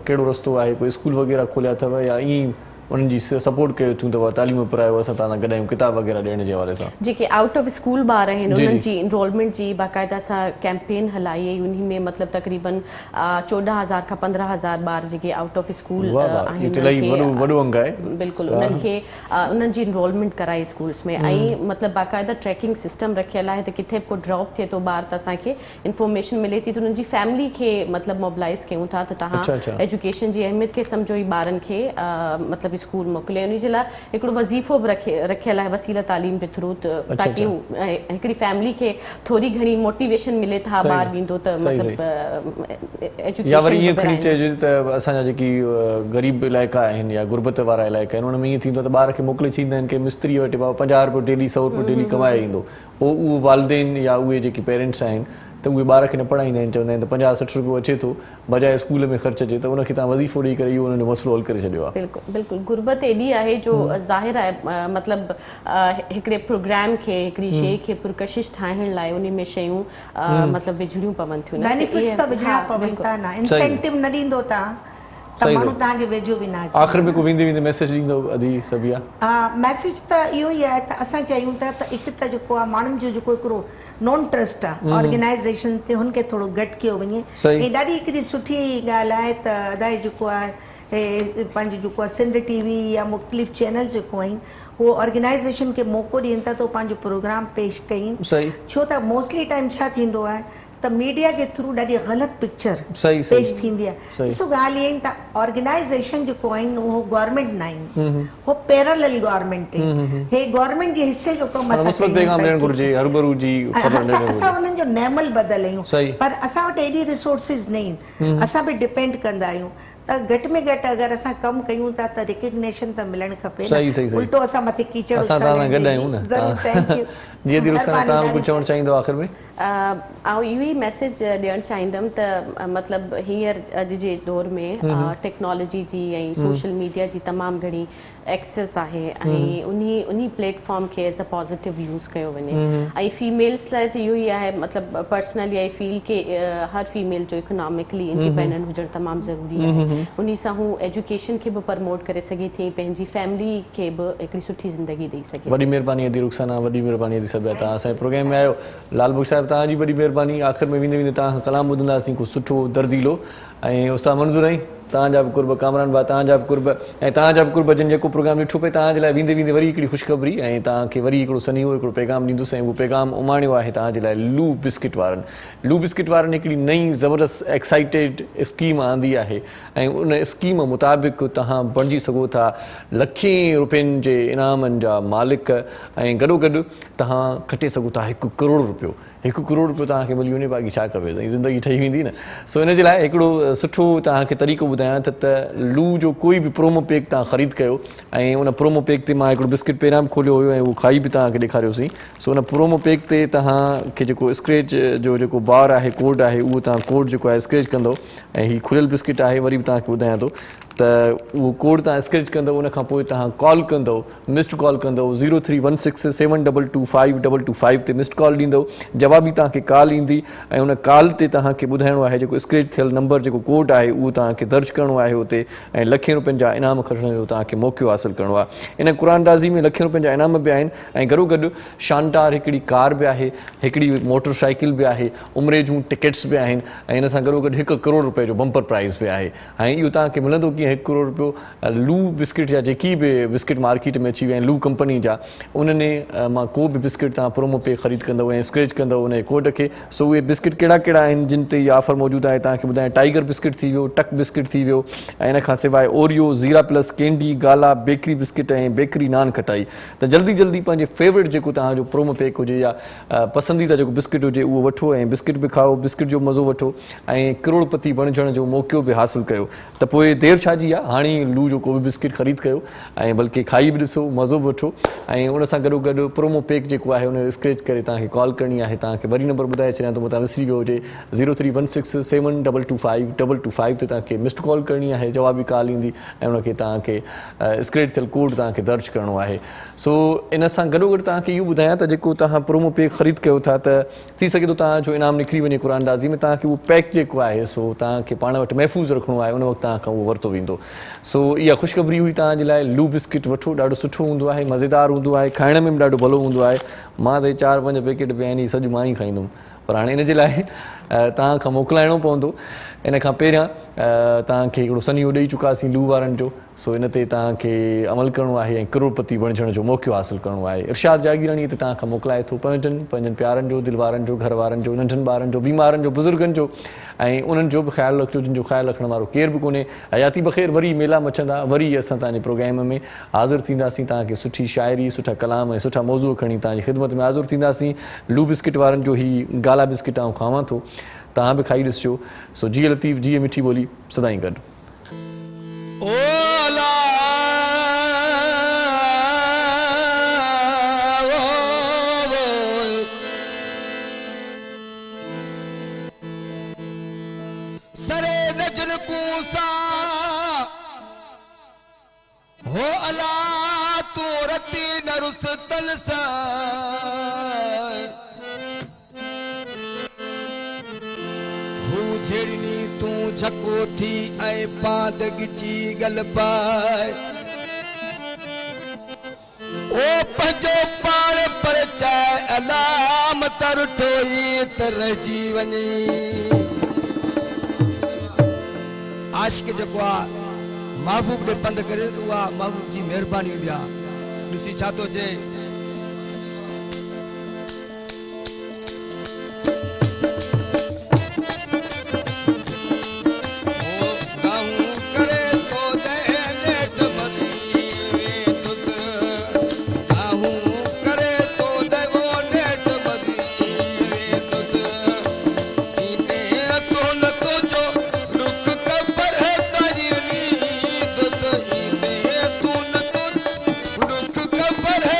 कहिड़ो रस्तो आहे कोई स्कूल वग़ैरह खोलिया अथव या ईअं उन्हनि जी सपोर्ट कयो थियूं अथव तालीम पढ़ायो असां तव्हां सां गॾायूं किताब वग़ैरह ॾियण जे हवाले सां जेके आउट ऑफ स्कूल ॿार आहिनि जी, उन्हनि जी। जी इनरोलमेंट जी बाक़ाइदा असां कैंपेन हलाई आहे उन में मतिलबु तक़रीबन 14,000 खां 15,000 ॿार जेके आउट ऑफ स्कूल वाह वाह इहो त इलाही वॾो अंग आहे बिल्कुलु उन्हनि खे उन्हनि जी इनरोलमेंट कराई स्कूल्स में ऐं मतिलबु बाक़ाइदा ट्रैकिंग सिस्टम रखियल आहे त किथे बि को ड्रॉप थिए थो ॿार त असांखे इंफॉर्मेशन मिले थी त उन्हनि जी फैमिली खे मतिलबु मोबिलाइज़ कयूं था त अच्छा, अच्छा। तव्हां एजुकेशन जी अहमियत खे सम्झो ई ॿारनि खे मतिलबु स्कूल मोकिले उन जे लाइ हिकिड़ो वज़ीफ़ो बि रखियल आहे वसीला तालीम जे थ्रू ताकी हिकिड़ी फैमिली खे थोरी घणी मोटिवेशन मिले था ॿार वेंदो त मतिलबु या वरी ईअं खणी चइजे त असांजा जेकी ग़रीब इलाइक़ा आहिनि या गुरबत वारा इलाइक़ा आहिनि उन में ईअं थींदो आहे त ॿार खे मोकिले छॾींदा आहिनि की मिस्त्री वटि 50 रुपयो डेली 100 रुपयो डेली कमाए ईंदो पोइ उहो वालदेन या उहे जेके पेरेंट्स आहिनि त उहे ॿार खे न पढ़ाईंदा आहिनि चवंदा आहिनि त 50-60 रुपयो अचे थो बजाए स्कूल में ख़र्च अचे त उनखे तव्हां वज़ीफ़ो ॾेई करे इहो उन्हनि जो मसइलो हल करे छॾियो आहे बिल्कुलु बिल्कुलु गुरबत एॾी आहे जो ज़ाहिर आहे मतिलबु हिकिड़े प्रोग्राम खे हिकिड़ी शइ खे पुरकशिश ठाहिण लाइ उन में शयूं मतिलबु विझणियूं पवनि थियूं बेनिफिट्स त विझणा पवनि था न इंसेंटिव न ॾींदो तव्हां त माण्हू तव्हांजे वेझो बि न अचे आख़िर में को वेंदे वेंदे मैसेज ॾींदो अदी सभिया मैसेज त इहो ई आहे त असां चयूं था त हिकु त जेको आहे माण्हुनि जो जेको हिकिड़ो नॉन ट्रस्ट आहे ऑर्गेनाइज़ेशन ते हुनखे थोरो घटि कयो वञे ऐं ॾाढी हिकिड़ी सुठी ॻाल्हि आहे त अदाए जेको आहे हे पंहिंजो जेको आहे सिंध टीवी या मुख़्तलिफ़ चैनल्स जेको आहिनि उहो ऑर्गेनाइज़ेशन खे मौक़ो ॾियनि था त उहो पंहिंजो प्रोग्राम पेश कयूं छो त मोस्टली टाइम छा थींदो आहे त मीडिया जे थ्रू ॾाढी ग़लति पिक्चर पेश थींदी आहे ॾिसो ॻाल्हि इहा त ऑर्गेनाइज़ेशन जेको आहिनि उहो गवर्नमेंट न आहिनि उहो पैरेलल गवर्नमेंट आहिनि हे गवर्नमेंट जे हिसे जो कमु असां उन्हनि जो नेमल बदल आहियूं पर असां वटि एॾी रिसोर्सिस न आहिनि असां बि डिपेंड कंदा आहियूं त घटि में घटि अगरि असां कमु कयूं था त रिकग्नेशन त मिलणु खपे उल्टो असां मथे कीचड़ ऐं इहो ई मैसेज ॾियणु चाहींदमि त मतिलबु हींअर अॼु जे दौर में टेक्नोलॉजी जी ऐं सोशल मीडिया जी तमामु घणी एक्सेस आहे ऐं उन प्लेटफॉर्म खे एज़ अ पॉज़िटिव यूज़ कयो वञे ऐं फीमेल्स लाइ त इहो ई आहे मतिलबु पर्सनली आई फील के हर फीमेल जो इकोनॉमिकली इंडिपेंडेंट हुजणु तमामु ज़रूरी आहे उन सां हू एजुकेशन खे बि प्रमोट करे सघे थी पंहिंजी फैमिली खे बि हिकिड़ी सुठी ज़िंदगी ॾेई सघे वॾी महिरबानी अदी रुखसाना वॾी महिरबानी अदी सभ्या तव्हां असांजे प्रोग्राम में आयो लालबुग साहिबु तव्हांजी वॾी महिरबानी आख़िर में वेंदे वेंदे तव्हां कलाम ॿुधंदासीं को सुठो दर्दीलो ऐं उस्ताद मंज़ूर आई तव्हांजा बि कुर्ब कामरान भाउ तव्हांजा बि कुर्ब ऐं तव्हांजा बि कुर्ब जिन जेको प्रोग्राम ॾिठो पए तव्हांजे लाइ वेंदे वेंदे वरी हिकिड़ी ख़ुशख़बरी ऐं तव्हांखे वरी हिकिड़ो सन्हो हिकिड़ो पैगाम ॾींदुसि ऐं उहो पैगाम उमाणियो आहे तव्हांजे लाइ लू बिस्किट वारनि हिकिड़ी नई ज़बरदस्त एक्साइटेड स्कीम आंदी आहे ऐं उन स्कीम मुताबिक़ तव्हां बणिजी सघो था लखें रुपयनि जे इनामनि जा मालिक ऐं गॾोगॾु तव्हां खटे सघो था 1 करोड़ रुपयो 1 करोड़ रुपयो तव्हांखे मिली वञे बाक़ी छा कबे साईं ज़िंदगी ठही वेंदी न सो इन जे लाइ हिकिड़ो सुठो तव्हांखे तरीक़ो ॿुधायां त लू जो कोई बि प्रोमो पैक तव्हां ख़रीद कयो ऐं उन प्रोमो पैक ते मां हिकिड़ो बिस्किट पहिरियां बि खोलियो हुयो ऐं उहो खाई बि तव्हांखे ॾेखारियोसीं। सो उन प्रोमो पैक ते तव्हांखे जेको स्क्रैच जो जेको बार आहे कोड आहे उहो तव्हां कोड जेको आहे स्क्रैच कंदो ऐं हीअ खुलियल बिस्किट आहे वरी बि तव्हांखे ॿुधायां थो त उहो कोड तव्हां स्क्रैच कंदव उनखां पोइ तव्हां कॉल कंदव मिस्ड कॉल कंदव 0316722525 ते मिस्ड कॉल ॾींदव जवाबी तव्हांखे कॉल ईंदी ऐं उन कॉल ते तव्हांखे ॿुधाइणो आहे जेको स्क्रैच थियल नंबर जेको कोड आहे उहो तव्हांखे दर्ज करिणो आहे हुते ऐं लखे रुपयनि जा इनाम खटण जो तव्हांखे मौक़ो हासिलु करिणो आहे। इन क़ुरानदाज़ी में लखे रुपयनि जा इनाम बि आहिनि ऐं गॾो गॾु शानदार हिकिड़ी कार बि आहे हिकिड़ी मोटर साइकिल बि आहे उमिरि जूं टिकट्स बि आहिनि ऐं इन सां गॾो गॾु 1 करोड़ रुपए जो बम्पर प्राइज़ बि आहे। ऐं इहो तव्हांखे मिलंदो कीअं 1 करोड़ रुपयो लू बिस्किट जा जेकी बि बिस्किट मार्केट में अची विया आहिनि लू कंपनी जा उन्हनि मां को बि बिस्किट तव्हां प्रोमो पे ख़रीद कंदव ऐं स्क्रैच कंदव उन कोड खे। सो उहे बिस्किट कहिड़ा कहिड़ा आहिनि जिन ते इहा ऑफर मौजूदु आहे तव्हांखे ॿुधायां टाइगर बिस्किट थी वियो टक बिस्किट थी वियो ऐं इन खां सवाइ ओरियो ज़ीरा प्लस कैंडी गाला बेकरी बिस्किट ऐं बेकरी नान खटाई। त जल्दी जल्दी पंहिंजे फेवरेट जेको तव्हांजो प्रोमो पैक हुजे या पसंदीदा जेको बिस्किट हुजे उहो वठो ऐं बिस्किट बि खाओ बिस्किट जो मज़ो वठो ऐं करोड़पति बणजण जो मौक़ो बि हासिलु कयो। त पोइ देरि छा जी आहे हाणे लू जो को बि बिस्किट ख़रीद कयो ऐं बल्कि खाई बि ॾिसो मज़ो बि वठो ऐं उन सां गॾो गॾु प्रोमो पैक जेको आहे उन स्क्रैच करे तव्हांखे कॉल करणी आहे। तव्हांखे वरी नंबर ॿुधाए छॾियां थो तव्हां विसरी वियो हुजे 0316722525 ते तव्हांखे मिस्ड कॉल करणी आहे जवाबी कॉल ईंदी ऐं उनखे तव्हांखे स्क्रैच थियल कोड तव्हांखे दर्ज करिणो आहे। सो इन सां गॾो गॾु तव्हांखे इहो ॿुधायां त जेको तव्हां प्रोमो पैक ख़रीद कयो था त थी सघे थो तव्हांजो इनाम निकिरी वञे क़ुरानदाज़ी में तव्हांखे उहो पैक जेको आहे सो तव्हांखे पाण वटि महफ़ूज़ रखिणो आहे उन वक़्तु तव्हांखां उहो वरितो वेंदो। सो इहा ख़ुशख़बरी हुई तव्हांजे लाइ लू बिस्किट वठो ॾाढो सुठो हूंदो आहे मज़ेदार हूंदो आहे खाइण में बि ॾाढो भलो हूंदो आहे। मां त 4-5 पैकेट पिया आहिनि सॼो मां ई खाईंदुमि पर हाणे इन जे लाइ तव्हांखां मोकिलाइणो पवंदो। इन खां पहिरियां तव्हांखे हिकिड़ो सनियो ॾेई चुकासीं लू वारनि जो। सो इन ते तव्हांखे अमल करिणो आहे ऐं करोड़पति बणजण जो मौक़ो हासिलु करिणो आहे। इरशाद जागीरानी ते तव्हांखां मोकिलाए थो पंहिंजनि प्यारनि जो दिलि वारनि जो घर वारनि जो नंढनि ॿारनि जो बीमारनि जो बुज़ुर्गनि जो ऐं उन्हनि जो बि ख़्यालु रखिजो जिन जो ख़्यालु रखण वारो केर बि कोन्हे। हयाती बख़ैर वरी मेला मचंदा वरी असां तव्हांजे प्रोग्राम में हाज़िर थींदासीं तव्हांखे सुठी शाइरी सुठा कलाम ऐं सुठा मौज़ू खणी तव्हांजी ख़िदमत में हाज़िर थींदासीं। लू बिस्किट वारनि जो ही गाला बिस्किट आउं खावां थो तव्हां बि खाई ॾिसिजो। सो जीअं लतीफ़ जीअं मिठी ॿोली सदाईं गॾु। सरे नजर कूसा हो अला तू रती नरुस तलसा हू झेड़नी तू झको थी ऐं पाद गिची गल पाए ओ पंजो पाण पर चाहे अलाम तर ठोई तर जीवनी आशिक जेको आहे महबूब ॾे पंध करे त उहा महबूब जी महिरबानी हूंदी आहे। ॾिसी छा थो चए पर है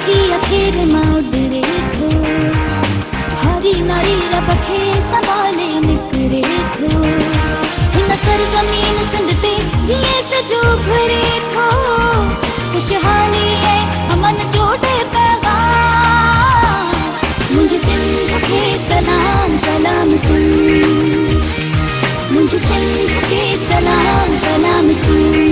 थी अखेर मां उॾरे थो हरी नारी रब खे संभाले निकिरे थो हिन सरज़मीन सिंध ते जीअं सजो घुरे थो खुशहाली ऐं अमन जो ॾे पैगाम मुंहिंजे सिंध खे सलाम सलाम सिंध मुंहिंजे सिंध खे सलाम सलाम सिंध